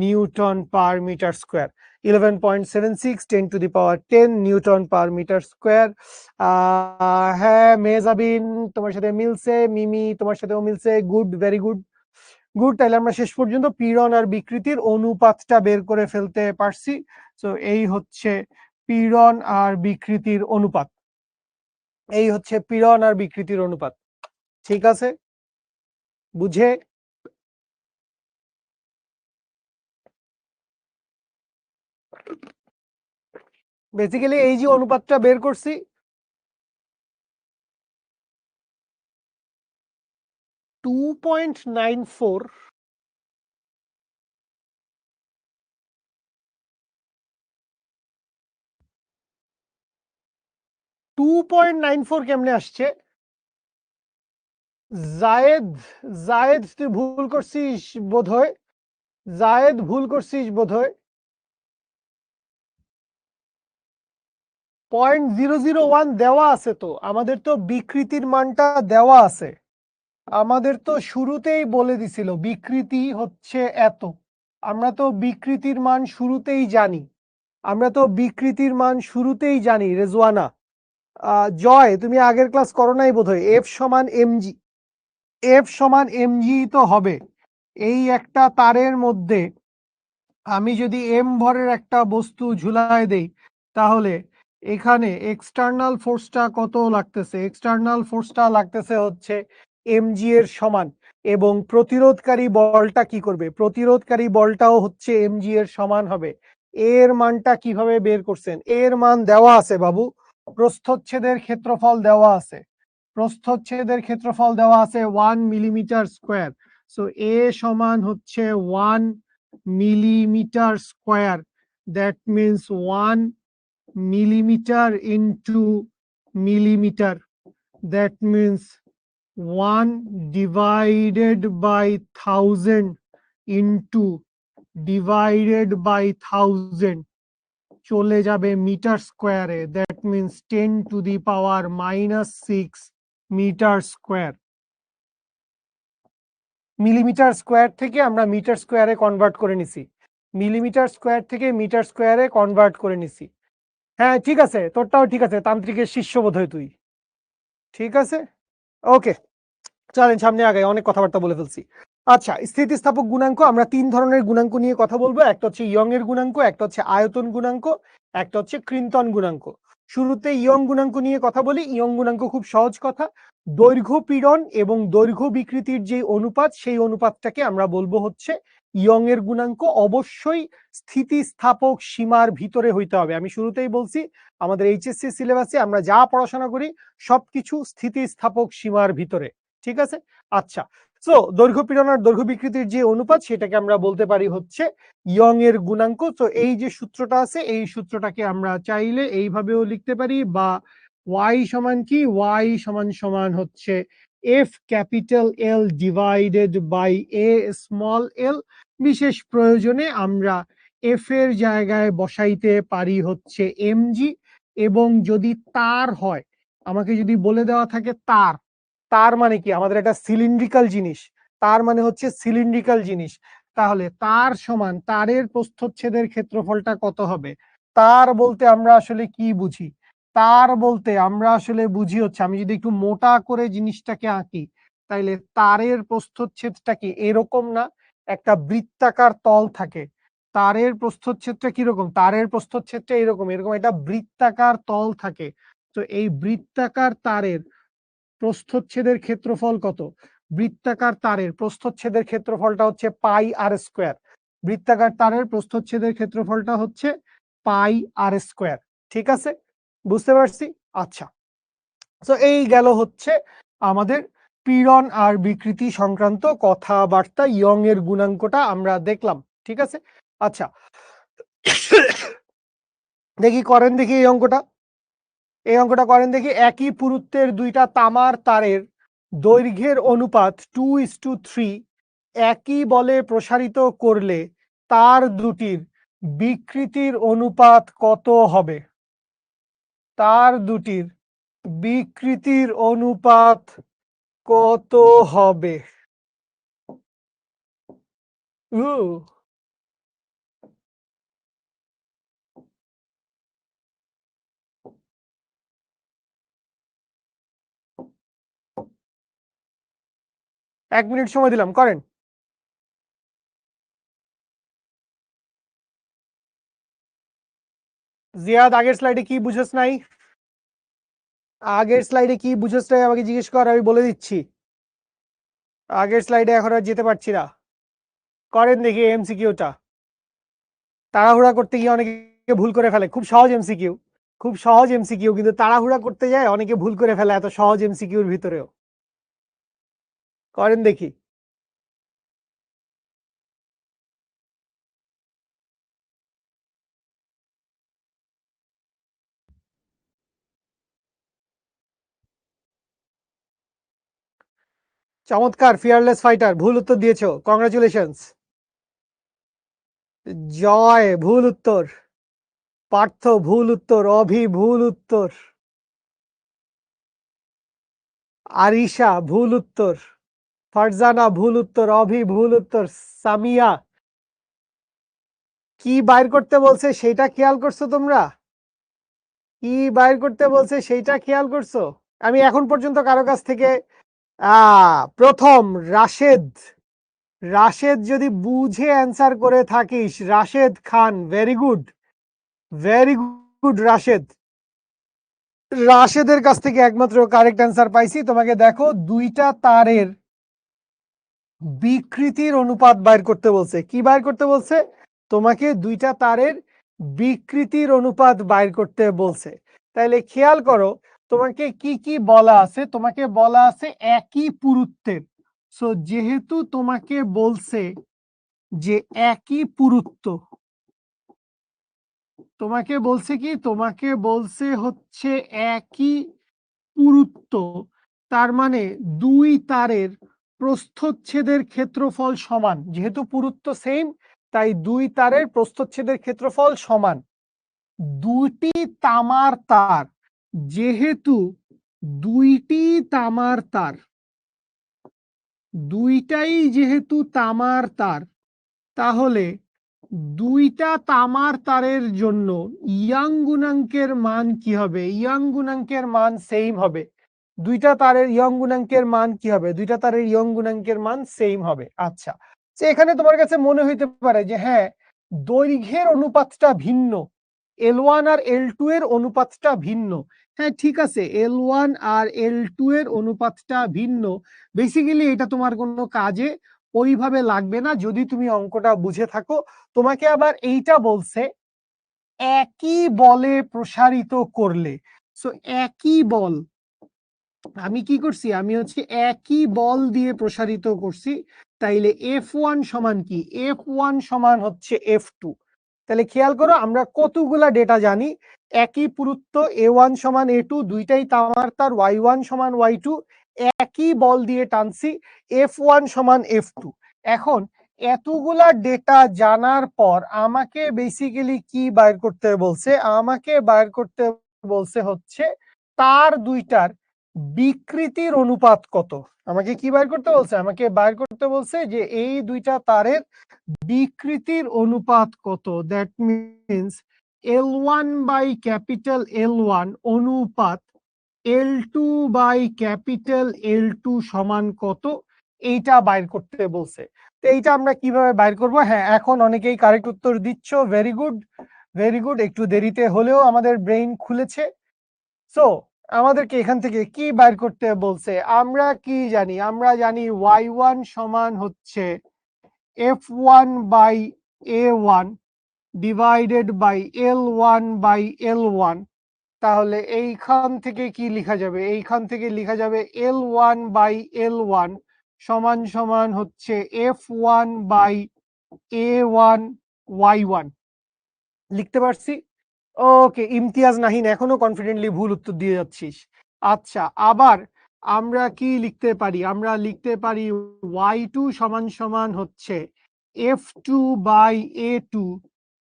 newton per metre square. 11.76 10⁻10 newton per metre square. হ্যাঁ মেজাবিন, তোমার সাথে মিলছে। মিমি, তোমার সাথেও মিলছে। Good, very good good. তাহলে আমরা শেষ পর্যন্ত পীড়ন আর বিকৃতির অনুপাতটা বের করে ফেলতে পারছি। তো এই হচ্ছে পীড়ন আর বিকৃতির অনুপাত। ঠিক আছে, বুঝে? বেসিক্যালি এই যে অনুপাতটা বের করছি, 2.94 কেমনে আসছে? জায়েদ, তুই ভুল করছিস বোধহয়। 0.001 দেওয়া আছে তো, আমাদের তো বিকৃতির মানটা দেওয়া আছে। আমাদের তো শুরুতেই বলে দিছিল বিকৃতি হচ্ছে এত। আমরা তো বিকৃতির মান শুরুতেই জানি। রেজওয়ানা, জয়, তুমি আগের ক্লাস করো নাই বোধহয়। এফ সমান এমজি তো হবে। এই একটা তারের মধ্যে আমি যদি এম ভরের একটা বস্তু ঝুলায় দেই, তাহলে এখানে এক্সটার্নাল ফোর্সটা কত লাগতেছে? এক্সটার্নাল ফোর্সটা লাগতেছে হচ্ছে mg এর সমান, এবং প্রতিরোধকারী বলটা কি করবে, প্রতিরোধকারী বলটাও হচ্ছে mg এর সমান হবে। এর মানটা কিভাবে বের করছেন? এর মান দেওয়া আছে বাবু, প্রস্থচ্ছেদের ক্ষেত্রফল দেওয়া আছে, প্রস্থচ্ছেদের ক্ষেত্রফল দেওয়া আছে 1 মিলিমিটার স্কয়ার। সো এ সমান হচ্ছে 1 millimetre square, that means 1 millimeter into millimeter, that means 1 divided by 1000 into divided by 1000 চলে যাবে মিটার স্কয়ারে, that means 10 to the power -6 metre square. Millimetre square থেকে আমরা মিটার স্কয়ারে কনভার্ট করে নিছি, মিলিমিটার স্কয়ার থেকে মিটার স্কয়ারে কনভার্ট করে নিছি। হ্যাঁ ঠিক আছে, তোরটাও ঠিক আছে, তান্ত্রিকের শিষ্য বোধ হয় তুই। ঠিক আছে, ওকে, চলেন সামনে আগে, অনেক কথাবার্তা বলে ফেলছি। আচ্ছা, স্থিতিস্থাপক গুণাঙ্ক, আমরা তিন ধরনের গুণাঙ্ক নিয়ে কথা বলবো, একটা হচ্ছে ইয়ং এর গুণাঙ্ক, একটা হচ্ছে আয়তন গুণাঙ্ক, একটা হচ্ছে ক্রিন্তন গুণাঙ্ক। শুরুতে ইয়ং গুণাঙ্ক নিয়ে কথা বলি। ইয়ং গুণাঙ্ক খুব সহজ কথা, দৈর্ঘ্য পীড়ন এবং দৈর্ঘ্য বিকৃতির যে অনুপাত, সেই অনুপাতটাকে আমরা বলবো হচ্ছে ইয়ং এর গুণাঙ্ক। অবশ্যই স্থিতিস্থাপক সীমার ভিতরে হইতে হবে। আমি শুরুতেই বলছি, আমাদের এইচএসসি সিলেবাসে আমরা যা পড়াশোনা করি সবকিছু স্থিতিস্থাপক সীমার ভিতরে। ঠিক আছে, আচ্ছা। সো দৈর্ঘ্য পীড়ন আর দৈর্ঘ্য বিকৃতির যে অনুপাত, সেটাকে আমরা বলতে পারি হচ্ছে ইয়ং এর গুণাঙ্ক। তো এই যে সূত্রটা আছে, এই সূত্রটাকে আমরা চাইলে এইভাবেও লিখতে পারি, বা y সমান কি, y সমান সমান হচ্ছে F capital L divided by A small L. বিশেষ প্রয়োজনে আমরা এফ এর জায়গায় বসাইতে পারি হচ্ছে mg, এবং যদি তার হয়, আমাকে যদি বলে দেওয়া থাকে তার, তার মানে কি, আমাদের একটা সিলিন্ড্রিক্যাল জিনিস, তার মানে হচ্ছে সিলিন্ড্রিক্যাল জিনিস, তাহলে তার সমান তারের প্রস্থচ্ছেদের ক্ষেত্রফলটা কত হবে? তার বলতে আমরা আসলে কি বুঝি? তার বলতে আমরা আসলে বুঝি হচ্ছে, আমি যদি একটু মোটা করে জিনিসটাকে আঁকি, তাইলে তারের প্রস্থচ্ছেদটা কি এরকম না, একটা বৃত্তাকার তল থাকে। তারের প্রস্থচ্ছেদটা কিরকম? তারের প্রস্থচ্ছেদটা এরকম, এরকম একটা বৃত্তাকার তল থাকে। তো এই বৃত্তাকার তারের প্রস্থচ্ছেদের ক্ষেত্রফল কত? বৃত্তাকার তারের প্রস্থচ্ছেদের ক্ষেত্রফলটা হচ্ছে পাই আর স্কয়ার। বৃত্তাকার তারের প্রস্থচ্ছেদের ক্ষেত্রফলটা হচ্ছে পাই আর স্কয়ার। ঠিক আছে, বুঝতে পারছি? আচ্ছা, তো এই গেল হচ্ছে আমাদের পীড়ন আর বিকৃতি সংক্রান্ত কথাবার্তা। ইয়ং এর গুণাঙ্কটা আমরা দেখলাম। ঠিক আছে, আচ্ছা দেখি করেন, দেখি এই অঙ্কটা, এই অঙ্কটা করেন দেখি। একই পুরুত্বের দুইটা তামার তারের দৈর্ঘ্যের অনুপাত 2:3 একই বলে প্রসারিত করলে তার দুটির বিকৃতির অনুপাত কত হবে? তার দুটির বিকৃতির অনুপাত কত হবে? 1 মিনিট সময় দিলাম, করেন। জিয়াদ, আগের স্লাইডে কি বুঝছ নাই? আগের স্লাইডে কি বুঝছ নাই আমাকে জিজ্ঞেস কর, আমি বলে দিচ্ছি। আগের স্লাইডে এখন আর যেতে পারছি না। করেন দেখি এমসিকিউটা। তাড়াহুড়া করতে গিয়ে অনেকে ভুল করে ফেলে। খুব সহজ এমসিকিউ, খুব সহজ এমসিকিউ, কিন্তু তাড়াহুড়া করতে যায় অনেকে ভুল করে ফেলে এত সহজ এমসিকিউর ভিতরেও। করেন দেখি। চমৎকার, ফিয়ারলেস ফাইটার, ভুল উত্তর দিয়েছো, কংগ্রাচুলেশনস। জয় ভুল উত্তর, পার্থ ভুল উত্তর, অভি ভুল উত্তর, আরিশা ভুল উত্তর, ফারজানা ভুল উত্তর, অভি ভুল উত্তর, সামিয়া। কি বাইর করতে বলছে সেটা খেয়াল করছো তোমরা? কি বাইর করতে বলছে সেইটা খেয়াল করছো? আমি এখন পর্যন্ত কারো কাছ থেকে প্রথম রাশেদ, রাশেদ যদি বুঝে অ্যান্সার করে থাকিস, Rashed Khan, very good, very good Rashed. রাশেদের কাছ থেকে একমাত্র কারেক্ট অ্যান্সার পাইছি। তোমাকে দেখো দুইটা তারের বিকৃতির অনুপাত বাইর করতে বলছে। কি বাইর করতে বলছে? তোমাকে দুইটা তারের বিকৃতির অনুপাত বাইর করতে বলছে। তাইলে খেয়াল করো তোমাকে কি কি বলা আছে। তোমাকে বলা আছে একই পুরুত্বের। সো যেহেতু তোমাকে বলছে যে একই পুরুত্ব, তোমাকে বলছে কি, তোমাকে বলছে হচ্ছে একই পুরুত্ব, তার মানে দুই তারের প্রস্থচ্ছেদের ক্ষেত্রফল সমান। যেহেতু পুরুত্ব সেম, তাই দুই তারের প্রস্থচ্ছেদের ক্ষেত্রফল সমান। দুইটি তামার তার, যেহেতু দুইটি তামার তার, দুইটাই যেহেতু তামার তার, তাহলে দুইটা তামার তারের জন্য ইয়াং গুণাঙ্কের মান কি হবে? ইয়াং গুণাঙ্কের মান সেম হবে। দুইটা তারের ইয়ং গুণাঙ্কের মান কি হবে? দুইটা তারের ইয়ং গুণাঙ্কের মান সেম হবে। আচ্ছা, তো এখানে তোমার কাছে মনে হইতে পারে যে হ্যাঁ, দৈর্ঘ্যের অনুপাতটা ভিন্ন, L1 আর L2 এর অনুপাতটা ভিন্ন। হ্যাঁ ঠিক আছে, L1 আর L2 এর অনুপাতটা ভিন্ন। বেসিক্যালি এটা তোমার কোনো কাজে ওইভাবে লাগবে না যদি তুমি অঙ্কটা বুঝে থাকো। তোমাকে আবার এইটা বলছে একই বলে প্রসারিত করলে। সো একই বল, আমি কি করছি, আমি হচ্ছে একই বল দিয়ে প্রসারিত করছি। তাইলে F1 সমান কি? F1 সমান হচ্ছে F2। তাহলে খেয়াল করো আমরা কতগুলা ডেটা জানি। একই পুরুত্ব, A1 সমান A2, দুইটাই তামার তার, Y1 সমান Y2, একই বল দিয়ে টানছি, F1 সমান F2। এখন এতগুলা ডেটা জানার পর আমাকে বেসিক্যালি কি বাইর করতে বলছে? আমাকে বাইর করতে বলছে হচ্ছে তার দুইটার বিকৃতির অনুপাত কত। আমাকে কি বাইর করতে বলছে? আমাকে বাইর করতে বলছে যে এই দুইটা তারের বিকৃতির অনুপাত কত। That means L1 by capital L1 অনুপাত L2 বাই ক্যাপিটাল L2 সমান কত, এইটা বাইর করতে বলছে। তো এইটা আমরা কিভাবে বাইর করব? হ্যাঁ, এখন অনেকেই কারেক্ট উত্তর দিচ্ছ, ভেরি গুড, ভেরি গুড। একটু দেরিতে হলেও আমাদের ব্রেইন খুলেছে। সো আমাদেরকে এখান থেকে কি বাইর করতে বলছে? আমরা কি জানি? আমরা জানি y1 সমান হচ্ছে f1 by a1 divided by l1 by l1। তাহলে এইখান থেকে কি লেখা যাবে? এইখান থেকে লেখা যাবে l1 বাই l1 সমান সমান হচ্ছে f1 বাই a1 y1। লিখতে পারছি? ওকে, ইমতিয়াজ নাহিন এখনো কনফিডেন্টলি ভুল উত্তর দিয়ে যাচ্ছিস। আচ্ছা, আবার আমরা কি লিখতে পারি? আমরা লিখতে পারি y2 সমান সমান হচ্ছে f2 by a2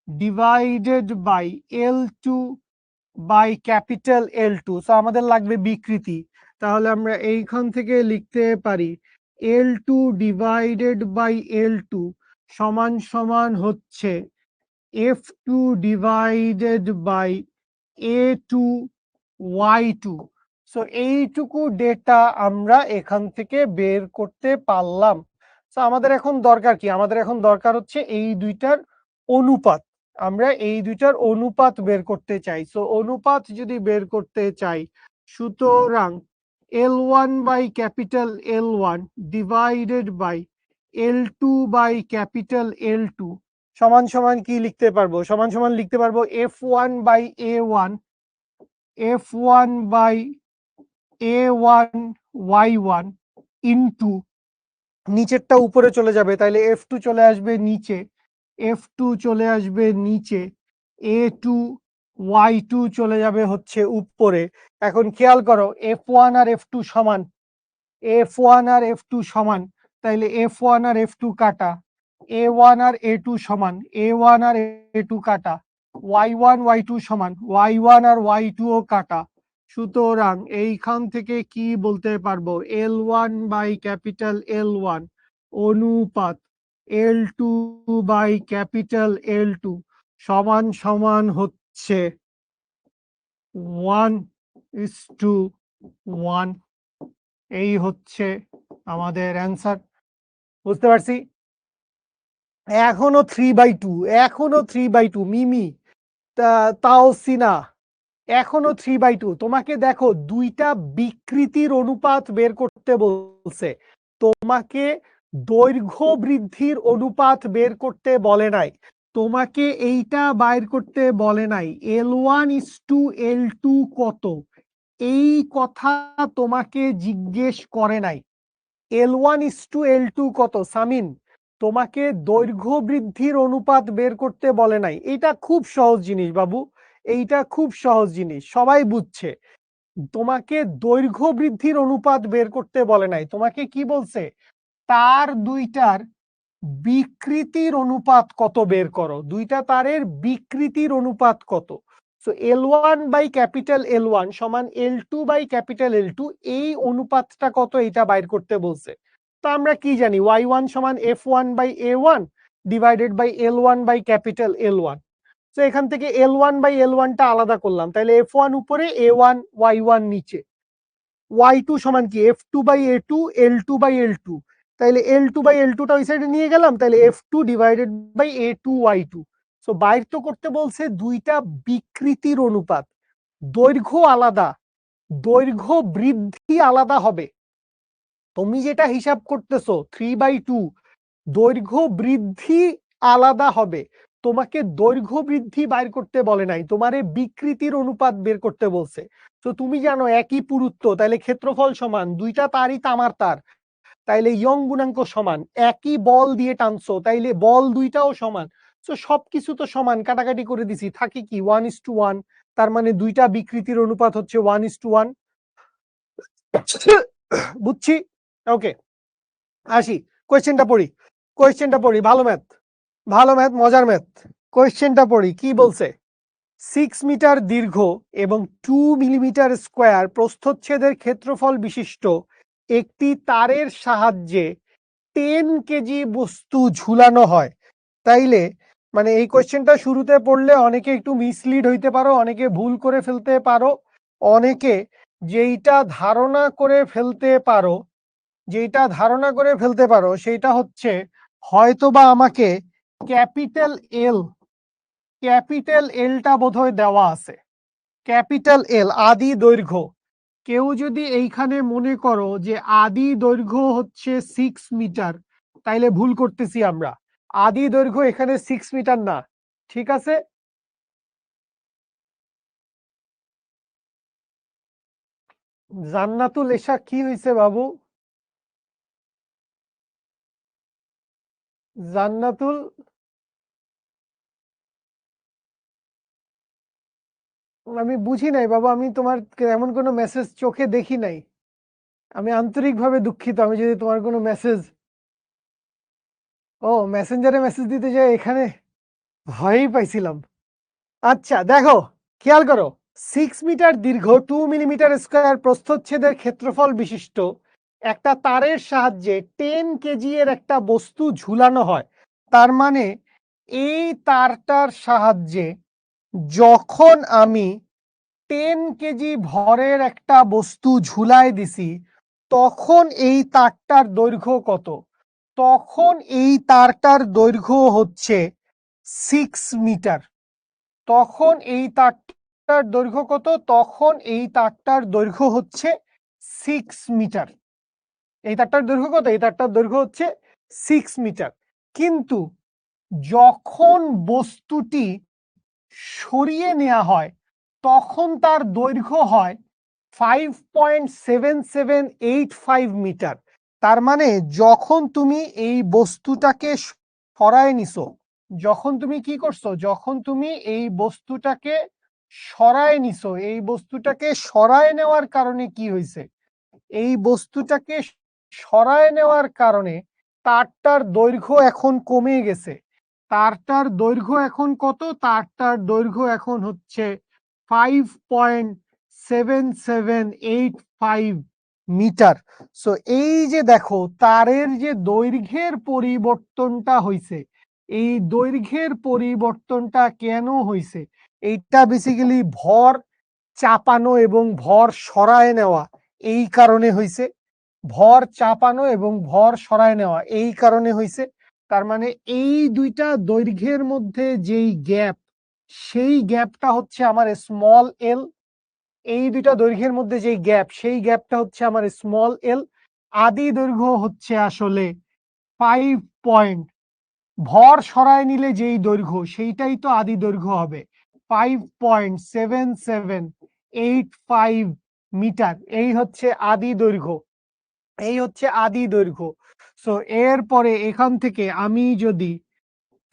divided by l2 by capital L2। So আমাদের লাগবে বিকৃতি। তাহলে আমরা এইখান থেকে লিখতে পারি L2 ডিভাইডেড বাই L2 সমান সমান হচ্ছে F2 divided by A2 Y2। So এইটুকু ডেটা আমরা এখান থেকে বের করতে পারলাম। সো আমাদের এখন দরকার কি? আমাদের এখন দরকার হচ্ছে এই দুইটার অনুপাত। আমরা এই দুইটার অনুপাত বের করতে চাই। সো অনুপাত যদি বের করতে চাই, সুতরাং L1 by capital L1 divided by L2 by capital L2 সমান সমান কি লিখতে পারবো? সমান সমান লিখতে পারবো F1 by A1, F1 by A1 Y1 into, নিচেরটা উপরে চলে যাবে, তাইলে F2 চলে আসবে নিচে, F2 চলে আসবে নিচে, A2 Y2 চলে যাবে হচ্ছে উপরে। এখন খেয়াল করো F1 আর F2 সমান, F1 আর F2 সমান, তাইলে F1 আর F2 কাটা, A1 আর A2 সমান, A1 আর A2 কাটা, Y1 Y2 সমান, Y1 আর Y2 ও কাটা। সুতরাং এইখান থেকে কি বলতে পারবো? L1 বাই ক্যাপিটাল L1 অনুপাত L2 বাই ক্যাপিটাল L2 সমান সমান হচ্ছে 1:1। এই হচ্ছে আমাদের অ্যান্সার। বুঝতে পারছি? এখনো 3/2, এখনো 3/2। মিমি, তাও সিনা, এখনো 3/2। তোমাকে দেখো দুইটা বিকৃতির অনুপাত বের করতে বলছে, তোমাকে দৈর্ঘ্য বৃদ্ধির অনুপাত বের করতে বলে নাই, তোমাকে এইটা বাইর করতে বলে নাই L1:L2 কত, এই কথা তোমাকে জিজ্ঞেস করে নাই। L1:L2 কত সামিন, তোমাকে দৈর্ঘ্য বৃদ্ধির অনুপাত বের করতে বলে নাই। এটা খুব সহজ জিনিস বাবু, এইটা খুব সহজ জিনিস, সবাই বুঝছে। তোমাকে দৈর্ঘ্য বৃদ্ধির অনুপাত বের করতে বলে নাই, তোমাকে কি বলছে, তার দুইটার বিকৃতির অনুপাত কত বের করো, দুইটা তারের বিকৃতির অনুপাত কত। সো L1/L1 সমান L2/L2, এই অনুপাতটা কত এটা বাইর করতে বলছে। তো আমরা কি জানি y1 সমান f1/a1 ডিভাইডেড বাই L1/L1। তো এখান থেকে L1/L1 টা আলাদা করলাম, তাহলে f1 উপরে a1 y1 নিচে, y2 সমান কি f2/a2 L2/L2, তাহলে L2/L2 টা ওই সাইডে নিয়ে গেলাম, তাহলে f2 divided by a2 y2। So বাইর তো করতে বলছে দুইটা বিকৃতির অনুপাত, দৈর্ঘ্য আলাদা, দৈর্ঘ্য বৃদ্ধি আলাদা হবে। তুমি যেটা হিসাব করতেছো 3/2, দৈর্ঘ্য বৃদ্ধি আলাদা হবে। তোমাকে দৈর্ঘ্য বৃদ্ধি বাইর করতে বলে নাই, তোমারে বিকৃতির অনুপাত বের করতে বলছে। তো তুমি জানো একই পুরুত্ব, তাহলে ক্ষেত্রফল সমান, দুইটা তারই তামার তার, তাইলে ইয়ং গুণাঙ্ক সমান, একই বল দিয়ে টানছো তাইলে বল দুইটাও সমান। তো সবকিছু তো সমান, কাটাকাটি করে দিছি, থাকে কি 1:1, তার মানে দুইটা বিকৃতির অনুপাত হচ্ছে 1:1। বুঝছি, ওকে আসি কোয়েশ্চেনটা পড়ি, কোয়েশ্চেনটা পড়ি, ভালো ম্যাথ, ভালো ম্যাথ, মজার ম্যাথ। কোয়েশ্চেনটা পড়ি, কি বলছে, 6 মিটার দীর্ঘ এবং 2 মিলিমিটার স্কোয়ার প্রস্থচ্ছেদের ক্ষেত্রফল বিশিষ্ট একটি তারের সাহায্যে 10 কেজি বস্তু ঝুলানো হয়। তাইলে মানে এই কোয়েশ্চেনটা শুরুতে পড়লে অনেকে একটু মিসলিড হইতে পারো, অনেকে ভুল করে ফেলতে পারো, অনেকে যেইটা ধারণা করে ফেলতে পারো, যেটা ধারণা করে ফেলতে পারো সেটা হচ্ছে হয়তোবা আমাকে ক্যাপিটাল এলটা বোধহয় দেওয়া আছে, ক্যাপিটাল এল আদি দৈর্ঘ্য। কেউ যদি এইখানে মনে করো যে আদি দৈর্ঘ্য হচ্ছে 6 মিটার, তাইলে ভুল করতেছি আমরা, আদি দৈর্ঘ্য এখানে 6 মিটার না, ঠিক আছে। জান্নাতুল এশা কি হয়েছে বাবু, জান্নাতুল, আমি বুঝি নাই বাবু, আমি তোমার এমন কোনো মেসেজ চোখে দেখি নাই, আমি আন্তরিকভাবে দুঃখিত, আমি যদি তোমার কোনো মেসেজ, ও মেসেঞ্জারে মেসেজ দিতে যাই এখানে ভয়ই পাইছিলাম। আচ্ছা দেখো, খেয়াল করো, 6 মিটার দীর্ঘ 2 মিলিমিটার স্কোয়ার প্রস্থচ্ছেদের ক্ষেত্রফল বিশিষ্ট একটা তারের সাহায্যে 10 কেজি এর একটা বস্তু ঝুলানো হয়। তার মানে এই তারটার সাহায্যে যখন আমি 10 কেজি ভরের একটা বস্তু ঝুলাই দিছি, তখন এই তারটার দৈর্ঘ্য কত, তখন এই তারটার দৈর্ঘ্য হচ্ছে 6 মিটার। তখন এই তারটার দৈর্ঘ্য কত, তখন এই তারটার দৈর্ঘ্য হচ্ছে 6 মিটার। এই তারটার দৈর্ঘ্য কত, এই তারটার দৈর্ঘ্য হচ্ছে 6 মিটার। কিন্তু যখন বস্তুটি সরিয়ে নেওয়া হয় তখন তার দৈর্ঘ্য হয় 5.7785 মিটার। তার মানে যখন তুমি এই বস্তুটাকে সরায় নিছো, যখন তুমি কি করছো, যখন তুমি এই বস্তুটাকে সরায় নিছো, এই বস্তুটাকে সরায় নেওয়ার কারণে কি হয়েছে, এই বস্তুটাকে সরায় নেওয়ার কারণে তারটার দৈর্ঘ্য এখন কমে গেছে। তারটার দৈর্ঘ্য এখন কত, তারটার দৈর্ঘ্য এখন হচ্ছে 5.7785 মিটার। সো এই যে দেখো তারের যে দৈর্ঘ্যের পরিবর্তনটা হয়েছে, এই দৈর্ঘ্যের পরিবর্তনটা কেন হয়েছে, এইটা বেসিক্যালি ভর চাপানো এবং ভর সরায় নেওয়া, এই কারণে হয়েছে। ভর চাপানো এবং ভর সরায় নেওয়া এই কারণে হয়েছে। তার মানে এই দুইটা দৈর্ঘ্যের মধ্যে যেই গ্যাপ, সেই গ্যাপটা হচ্ছে আমার স্মল এল, এই দুইটা দৈর্ঘ্যের মধ্যে যে গ্যাপ, সেই গ্যাপটা হচ্ছে আমার স্মল এল। আদি দৈর্ঘ্য হচ্ছে আসলে 5 পয়েন্ট, ভর সরায় নিলে যেই দৈর্ঘ্য সেইটাই তো আদি দৈর্ঘ্য হবে, 5.7785 মিটার। এই হচ্ছে আদি দৈর্ঘ্য, এই হচ্ছে আদি দৈর্ঘ্য। সো এরপরে এখান থেকে আমি যদি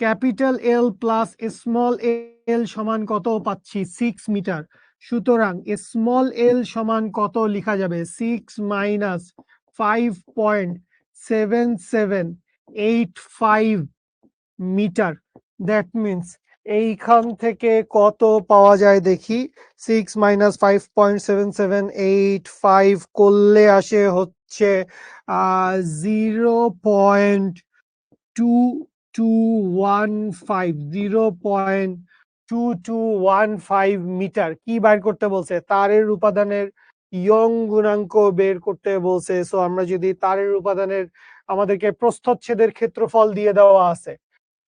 ক্যাপিটাল এল প্লাস স্মল এল সমান কত পাচ্ছি, 6 মিটার। সুতরাং স্মল এল সমান কত লেখা যাবে, 6 মাইনাস 5.7785 মিটার। দ্যাট মিনস এইখান থেকে কত পাওয়া যায় দেখি, 6 মাইনাস 5.7785 করলে আসে হচ্ছে 0.2215 মিটার। কি বাইর করতে বলছে, তারের উপাদানের ইয়ং গুণাঙ্ক বের করতে বলছে। সো আমরা যদি তারের উপাদানের, আমাদেরকে প্রস্থচ্ছেদের ক্ষেত্রফল দিয়ে দেওয়া আছে,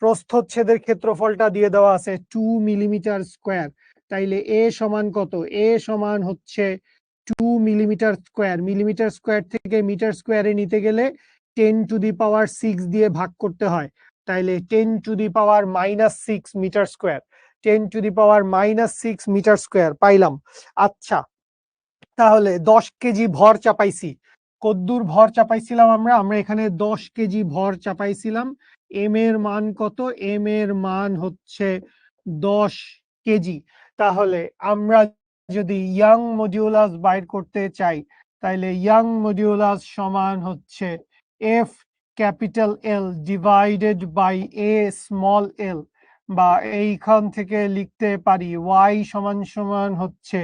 প্রস্থচ্ছেদের ক্ষেত্রফলটা দিয়ে দেওয়া আছে 2 মিলিমিটার স্কোয়ার। তাইলে এ সমান কত, এ সমান হচ্ছে 2 মিলিমিটার স্কোয়ার। মিলিমিটার স্কোয়ার থেকে মিটার স্কোয়ারে নিতে গেলে 10⁻6 দিয়ে ভাগ করতে হয়। তাইলে 10⁻6 মিটার স্কোয়ার, 10⁻6 মিটার স্কোয়ার পাইলাম। আচ্ছা, তাহলে 10 কেজি ভর চাপাইছি। কদ্দুর ভর চাপাইছিলাম আমরা, আমরা এখানে 10 কেজি ভর চাপাইছিলাম। এম এর মান কত, এম এর মান হচ্ছে 10 কেজি। তাহলে আমরা যদি ইয়াং মডিউলাস বাইর করতে চাই, তাহলে ইয়াং মডিউলাস সমান হচ্ছে F capital L divided by A small L, বা এইখান থেকে লিখতে পারি ওয়াই সমান সমান হচ্ছে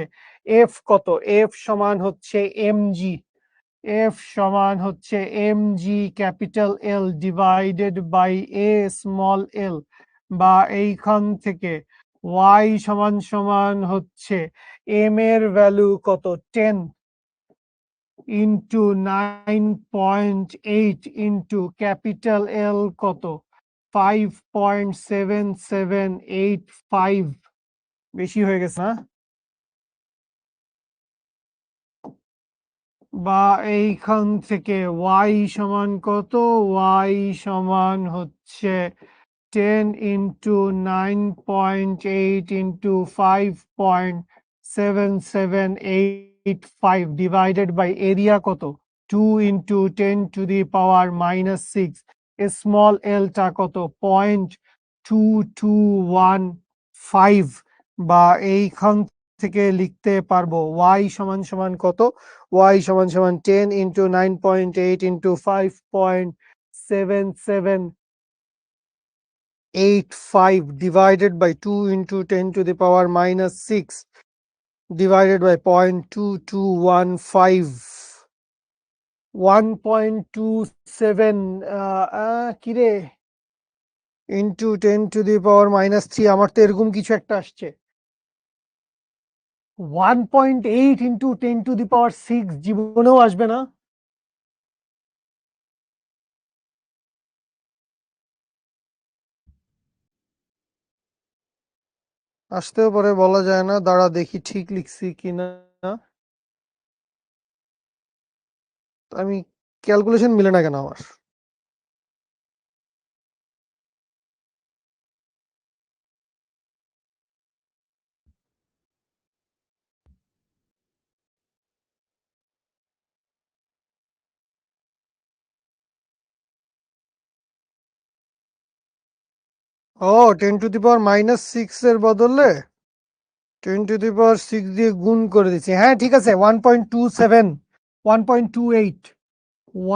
এফ কত, এফ সমান হচ্ছে এমজি, এফ সমান হচ্ছে MG capital L divided by A small L, বা এইখান থেকে ওয়াই সমান সমান হচ্ছে এম এর ভ্যালু কত, 10 ইন্টু 9.8 ইন্টু ক্যাপিটাল এল কত, 5.7785। বেশি হয়ে গেছে না, বা এইখান থেকে y সমান কত, y সমান হচ্ছে 10 into 9.8 into 5.7785 divided by area কত, 2 ইন্টু 10⁻⁻6। স্মল এলটা কত, 0.2215, বা এইখান থেকে লিখতে পারবো y সমান সমান কত, y সমান সমান 10 into 9.8 into 5.7785 divided by 2 into 10⁻⁻6 divided by 0.2215, 1.27 কিরে ইন্টু 10⁻⁻3। আমার তো এরকম কিছু একটা আসছে, 1.8 ইন্টু 10⁻6 জীবনেও আসবে না। আসতেও পারে, বলা যায় না, দাঁড়া দেখি ঠিক লিখছি কিনা। আমি ক্যালকুলেশন মিলে না কেন আমার, ও 10⁻⁻6 এর বদলে 10⁻6 দিয়ে গুণ করে দিচ্ছি। হ্যাঁ ঠিক আছে, 1.27, 1.28,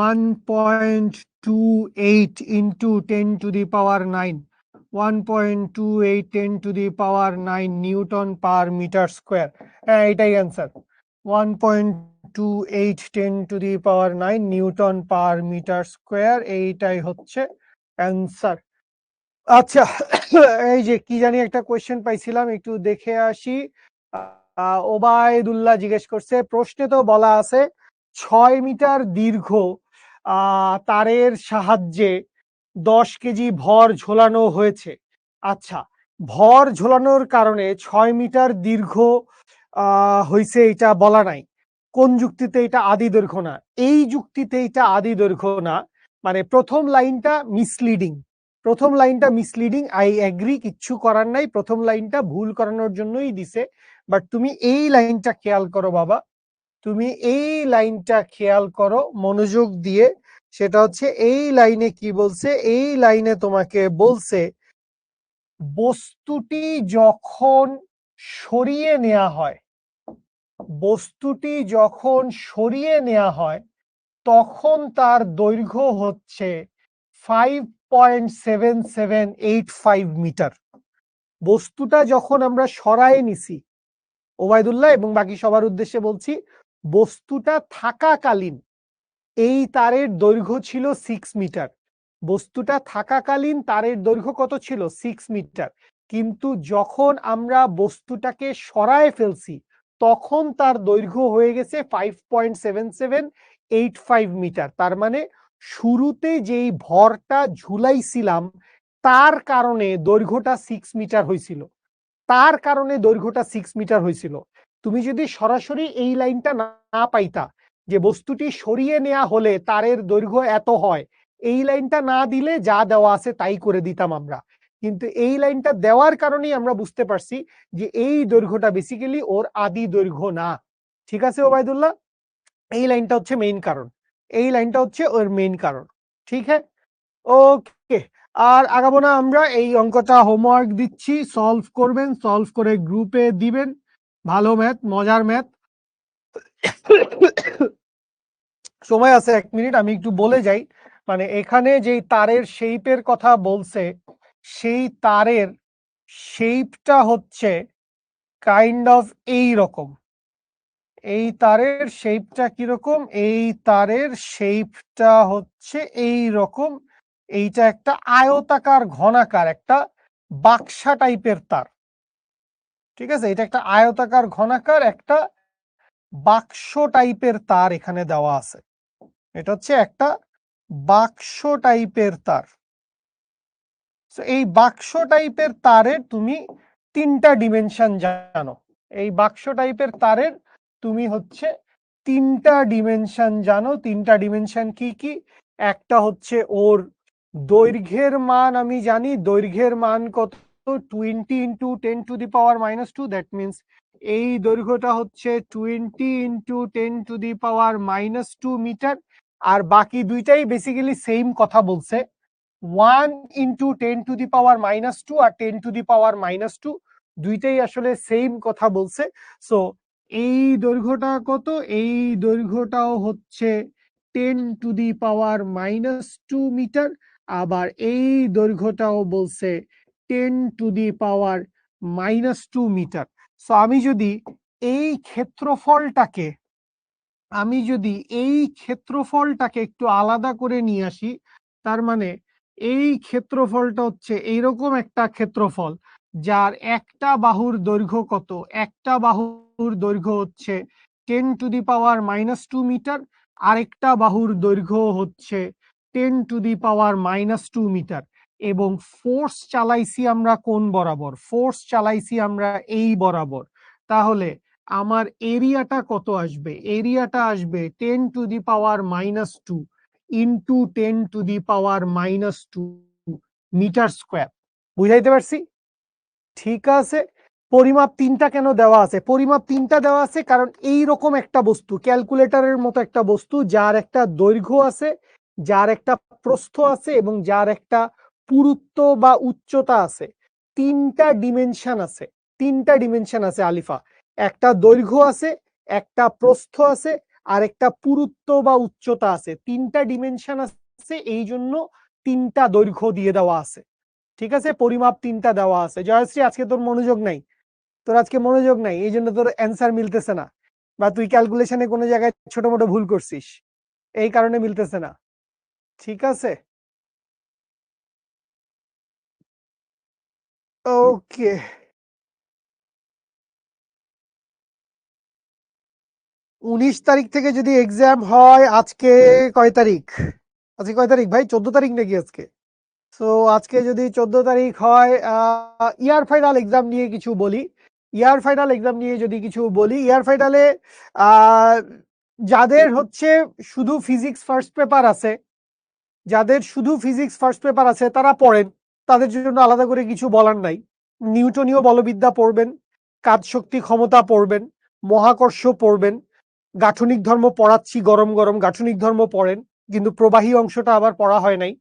1.28 into 10⁻9, 1.28 10⁻9 newton per metre square. হ্যাঁ এটাই answer, 1.28 10⁻9 newton per metre square, এইটাই হচ্ছে অ্যান্সার। আচ্ছা, এই যে কি জানি একটা কোয়েশ্চেন পাইছিলাম, একটু দেখে আসি। ওবায়দুল্লাহ জিজ্ঞেস করছে, প্রশ্নে তো বলা আছে 6 মিটার দীর্ঘ তারের সাহায্যে 10 কেজি ভর ঝোলানো হয়েছে। আচ্ছা, ভর ঝোলানোর কারণে 6 মিটার দীর্ঘ হইছে এটা বলা নাই, কোন যুক্তিতে এটা আদি দৈর্ঘ্য না, এই যুক্তিতে এটা আদি দৈর্ঘ্য না, মানে প্রথম লাইনটা মিসলিডিং, প্রথম লাইনটা মিসলিডিং, আই এগ্রি, কিচ্ছু করার নাই, প্রথম লাইনটা ভুল করানোর জন্যই দিছে। বাট তুমি এই লাইনটা খেয়াল করো বাবা, তুমি এই লাইনটা খেয়াল করো মনোযোগ দিয়ে, সেটা হচ্ছে এই লাইনে কি বলছে, এই লাইনে তোমাকে বলছে বস্তুটি যখন সরিয়ে নেওয়া হয়, বস্তুটি যখন সরিয়ে নেওয়া হয় তখন তার দৈর্ঘ্য হচ্ছে 5.7785 মিটার। বস্তুটা যখন আমরা সরায় নিছি, ওবায়দুল্লাহ এবং বাকি সবার উদ্দেশ্যে বলছি, বস্তুটা থাকাকালীন এই তারের দৈর্ঘ্য ছিল 6 মিটার, বস্তুটা থাকাকালীন তারের দৈর্ঘ্য কত ছিল 6 মিটার, কিন্তু যখন আমরা বস্তুটাকে সরায় ফেলছি তখন তার দৈর্ঘ্য হয়ে গেছে 5.7785 মিটার। তার মানে শুরুতে যেই ভরটা ঝুলাইছিলাম তার কারণে দৈর্ঘ্যটা 6 মিটার হয়েছিল, তার কারণে দৈর্ঘ্যটা 6 মিটার হয়েছিল। তুমি যদি সরাসরি এই লাইনটা না পাইতা যে বস্তুটি সরিয়ে নেওয়া হলে তারের দৈর্ঘ্য এত হয়, এই লাইনটা না দিলে যা দেওয়া আছে তাই করে দিতাম আমরা, কিন্তু এই লাইনটা দেওয়ার কারণেই আমরা বুঝতে পারছি যে এই দৈর্ঘ্যটা বেসিক্যালি ওর আদি দৈর্ঘ্য না। ঠিক আছে ওবায়দুল্লাহ, এই লাইনটা হচ্ছে মেইন কারণ, এই লাইনটা হচ্ছে ওর মেইন কারণ। ঠিক আছে, ওকে, আর আগাবো না আমরা, এই অঙ্কটা হোমওয়ার্ক দিচ্ছি, সলভ করবেন, সলভ করে গ্রুপে দিবেন, ভালো ম্যাথ, মজার ম্যাথ। সময় আছে 1 মিনিট, আমি একটু বলে যাই, মানে এখানে যেই তারের শেপের কথা বলছে, সেই তারের শেপটা হচ্ছে কাইন্ড অফ এই রকম, এই তারের শেপটা কিরকম, এই তারের শেপটা হচ্ছে এই রকম, এইটা একটা আয়তাকার ঘনাকার একটা বাক্সা টাইপের তার। ঠিক আছে, এটা একটা আয়তাকার ঘনাকার একটা বাক্স টাইপের তার এখানে দেওয়া আছে, এটা হচ্ছে একটা বাক্স টাইপের তার। এই বাক্স টাইপের তারের তুমি 3টা ডিমেনশন জানো, এই বাক্স টাইপের তারের তুমি হচ্ছে 3টা ডিমেনশন জানো। 3টা ডিমেনশন কি কি? একটা হচ্ছে ওর দৈর্ঘ্যের মান, আমি জানি দৈর্ঘ্যের মান কত, 20 ইন্টু 10⁻², দ্যাট মিনস এই দৈর্ঘ্যটা হচ্ছে 20 ইন্টু 10⁻² মিটার। আর বাকি দুইটাই বেসিক্যালি সেম কথা বলছে, 1 ইন্টু 10⁻² আর 10⁻², দুইটাই আসলে সেম কথা বলছে। সো এই দৈর্ঘ্যটা কত, এই দৈর্ঘ্যটাও হচ্ছে 10⁻² মিটার, আবার এই দৈর্ঘ্যটাও বলছে 10⁻² মিটার। সো আমি যদি এই ক্ষেত্রফলটাকে, আমি যদি এই ক্ষেত্রফলটাকে একটু আলাদা করে নিয়ে আসি, তার মানে এই ক্ষেত্রফলটা হচ্ছে এইরকম একটা ক্ষেত্রফল যার একটা বাহুর দৈর্ঘ্য কত, একটা বাহুর দৈর্ঘ্য হচ্ছে 10⁻² মিটার, আরেকটা বাহুর দৈর্ঘ্য হচ্ছে 10⁻² মিটার, এবং ফোর্স চালাইছি আমরা কোন বরাবর, ফোর্স চালাইছি আমরা এই বরাবর। তাহলে আমার এরিয়াটা কত আসবে, এরিয়াটা আসবে 10⁻² ইন্টু 10⁻² মিটার স্কোয়ার। বুঝাইতে পারছি? ঠিক আছে, পরিমাপ 3টা কেন দেওয়া আছে, পরিমাপ 3টা দেওয়া আছে কারণ এই রকম একটা বস্তু, ক্যালকুলেটরের মতো একটা বস্তু, যার একটা দৈর্ঘ্য আছে, যার একটা প্রস্থ আছে এবং যার একটা পুরুত্ব বা উচ্চতা আছে, 3টা ডিমেনশন আছে, 3টা ডিমেনশন আছে আলিফা, একটা দৈর্ঘ্য আছে, একটা প্রস্থ আছে, আর একটা পুরুত্ব বা উচ্চতা আছে, 3টা ডিমেনশন আছে, এই জন্য 3টা দৈর্ঘ্য দিয়ে দেওয়া আছে। ঠিক আছে, পরিমাপ 3টা দেওয়া আছে। জয়শ্রী, আজকে তোর মনোযোগ নাই, তোর আজকে মনোযোগ নাই, এই জন্য তোর অ্যান্সার মিলতেছে না, বা তুই ক্যালকুলেশনে কোনো জায়গায় ছোট মোটো ভুল করছিস, এই কারণে মিলতেছে না। ঠিক আছে, ওকে। 19 তারিখ থেকে যদি এক্সাম হয়, আজকে কয় তারিখ, আজকে কয় তারিখ ভাই, 14 তারিখ নাকি আজকে? সো আজকে যদি 14 তারিখ হয়, ইয়ার ফাইনাল এক্সাম নিয়ে কিছু বলি, ইয়ার ফাইনাল এক্সাম নিয়ে যদি কিছু বলি, ইয়ার ফাইনালে যাদের হচ্ছে শুধু ফিজিক্স ফার্স্ট পেপার আছে, যাদের শুধু ফিজিক্স ফার্স্ট পেপার আছে তারা পড়েন, তাদের জন্য আলাদা করে কিছু বলার নাই। নিউটনীয় বলবিদ্যা পড়বেন, কাজ শক্তি ক্ষমতা পড়বেন, মহাকর্ষ পড়বেন, গাঠনিক ধর্ম পড়াচ্ছি গরম গরম, গাঠনিক ধর্ম পড়েন, কিন্তু প্রবাহী অংশটা আবার পড়া হয় নাই।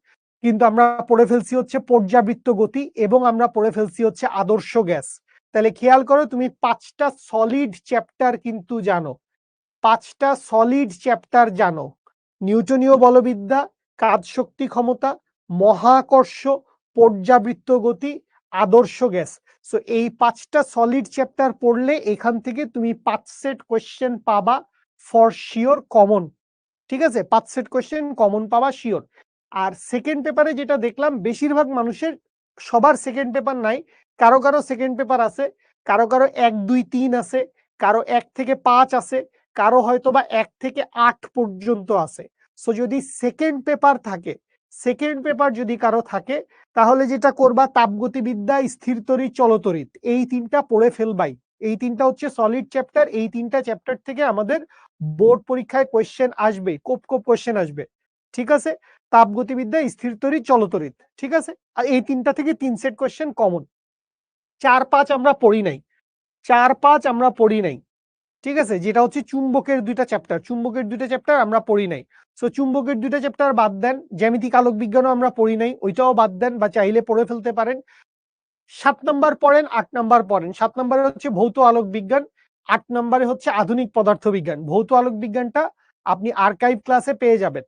কিন্তু আমরা পড়ে ফেলছি হচ্ছে পর্যাবৃত্ত গতি এবং আমরা পড়ে ফেলছি হচ্ছে আদর্শ গ্যাস। তাহলে খেয়াল করো, তুমি 5টা সলিড চ্যাপ্টার কিন্তু জানো, 5টা সলিড চ্যাপ্টার জানো। নিউটনীয় বলবিদ্যা, কাজ শক্তি ক্ষমতা, মহাকর্ষ, পর্যাবৃত্ত গতি, আদর্শ গ্যাস। সো এই 5টা সলিড চ্যাপ্টার পড়লে এখান থেকে তুমি 5 সেট কোয়েশ্চেন পাবা ফর শিওর কমন। ঠিক আছে, 5 সেট কোয়েশ্চেন কমন পাবা শিওর। আর সেকেন্ড পেপারে যেটা দেখলাম, বেশিরভাগ মানুষের সবার সেকেন্ড পেপার নাই, কারো কারো সেকেন্ড পেপার আছে, কারো কারো 1 2 3 আছে, কারো 1 থেকে 5 আছে, কারো হয়তো বা 1 থেকে 8 পর্যন্ত আছে। সো যদি সেকেন্ড পেপার থাকে, সেকেন্ড পেপার যদি কারো থাকে, তাহলে যেটা করবা, তাপগতিবিদ্যা, স্থিরতড়িৎ, চলতড়িৎ, এই 3টা পড়ে ফেলবাই। এই 3টা হচ্ছে সলিড চ্যাপ্টার, এই 3টা চ্যাপ্টার থেকে আমাদের বোর্ড পরীক্ষায় কোয়েশ্চেন আসবে, কোপ কোয়েশ্চেন আসবে। ঠিক আছে, তাপগতিবিদ্যা, স্থিরতড়িৎ, চলতড়িৎ, ঠিক আছে। আর এই 3টা থেকে 3 সেট কোয়েশ্চেন কমন। 4 5 আমরা পড়ি নাই, 4 5 আমরা পড়ি নাই। ঠিক আছে, যেটা হচ্ছে চুম্বকের 2টা চ্যাপ্টার, চুম্বকের 2টা চ্যাপ্টার আমরা পড়ি নাই। সো চুম্বকের 2টা চ্যাপ্টার বাদ দেন। জ্যামিতিক আলোক বিজ্ঞানও আমরা পড়ি নাই, ওইটাও বাদ দেন, বা চাইলে পড়ে ফেলতে পারেন। 7 নাম্বার পড়েন, 8 নাম্বার পড়েন। 7 নাম্বারে হচ্ছে ভৌত আলোক বিজ্ঞান, 8 নাম্বারে হচ্ছে আধুনিক পদার্থ বিজ্ঞান। ভৌত আলোক বিজ্ঞানটা আপনি আর্কাইভ ক্লাসে পেয়ে যাবেন,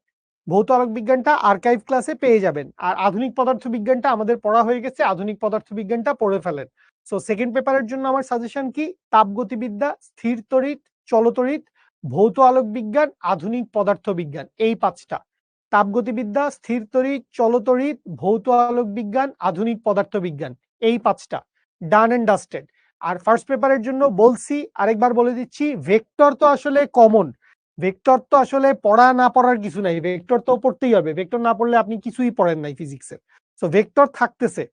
ভৌত আলোক বিজ্ঞানটা আর্কাইভ ক্লাসে পেয়ে যাবেন। আর আধুনিক পদার্থ বিজ্ঞানটা আমাদের পড়া হয়ে গেছে, আধুনিক পদার্থ বিজ্ঞানটা পড়ে ফেলেন। সো সেকেন্ড পেপারের জন্য আমার সাজেশন কি, তাপগতিবিদ্যা, স্থিরতড়িৎ, চলতড়িৎ, ভৌত আলোক বিজ্ঞান, আধুনিক পদার্থ বিজ্ঞান, এই 5টা। তাপগতিবিদ্যা, স্থিরতড়িৎ, চলতড়িৎ, ভৌত আলোক বিজ্ঞান, আধুনিক পদার্থ বিজ্ঞান, এই 5টা ডান এন্ড ডাস্টেড। আর ফার্স্ট পেপারের জন্য বলছি, আরেকবার বলে দিচ্ছি, ভেক্টর তো আসলে কমন, ভেক্টর তো আসলে পড়া না পড়ার কিছু নাই, ভেক্টর তো পড়তেই হবে, ভেক্টর না পড়লে আপনি কিছুই পড়েন নাই ফিজিক্সে। সো ভেক্টর থাকতেছে।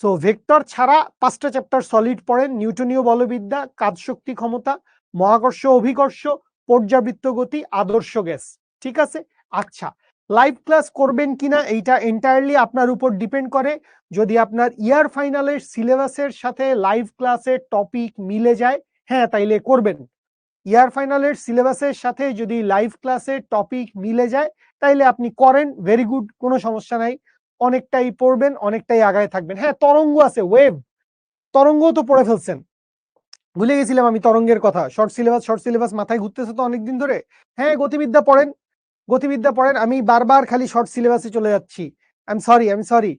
সো ভেক্টর ছাড়া 5টা চ্যাপ্টার সলিড পড়েন, নিউটনীয় বলবিদ্যা, কাজ শক্তি ক্ষমতা, মহাকর্ষ অভিকর্ষ, পর্যাবৃত্ত গতি, আদর্শ গ্যাস। ঠিক আছে, আচ্ছা, লাইভ ক্লাস করবেন কিনা এইটা এন্টায়ারলি আপনার উপর ডিপেন্ড করে। যদি আপনার ইয়ার ফাইনালের সিলেবাসের সাথে লাইভ ক্লাসের টপিক মিলে যায়, হ্যাঁ তাইলে করবেন। ইয়ার ফাইনালের সিলেবাসের সাথে যদি লাইভ ক্লাসের টপিক মিলে যায়, তাইলে আপনি করেন, ভেরি গুড, কোনো সমস্যা নাই। অনেকটাই পড়বেন, অনেকটাই আগায় থাকবেন। হ্যাঁ, তরঙ্গ আছে, ওয়েভ, তরঙ্গ তো পড়ে ফেলছেন, ভুলে গেছিলাম আমি তরঙ্গের কথা। শর্ট সিলেবাস মাথায় ঘুরতেছে তো অনেকদিন ধরে। হ্যাঁ, গতিবিদ্যা পড়েন, গতিবিদ্যা পড়েন। আমি বারবার খালি শর্ট সিলেবাসে চলে যাচ্ছি, আই এম সরি।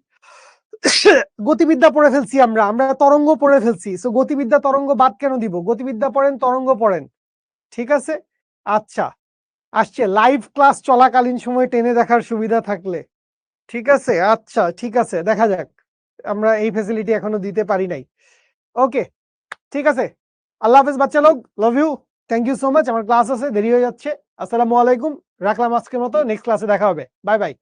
গতিবিদ্যা পড়ে ফেলছি আমরা, আমরা তরঙ্গ পড়ে ফেলছি। সো গতিবিদ্যা তরঙ্গ বাদ কেন দিব? গতিবিদ্যা পড়েন, তরঙ্গ পড়েন। ঠিক আছে, আচ্ছা, আসছে লাইভ ক্লাস চলাকালীন সময় টেনে দেখার সুবিধা থাকলে। ঠিক আছে, আচ্ছা, ঠিক আছে, দেখা যাক। আমরা এই ফ্যাসিলিটি এখনো দিতে পারি নাই। ওকে, ঠিক আছে, আল্লাহ হাফেজ বাচ্চা লোক, love you, thank you so much. আমার ক্লাস আছে, দেরি হয়ে যাচ্ছে। আসসালামু আলাইকুম, রাখলাম আজকের মতো, নেক্সট ক্লাসে দেখা হবে, বাই বাই।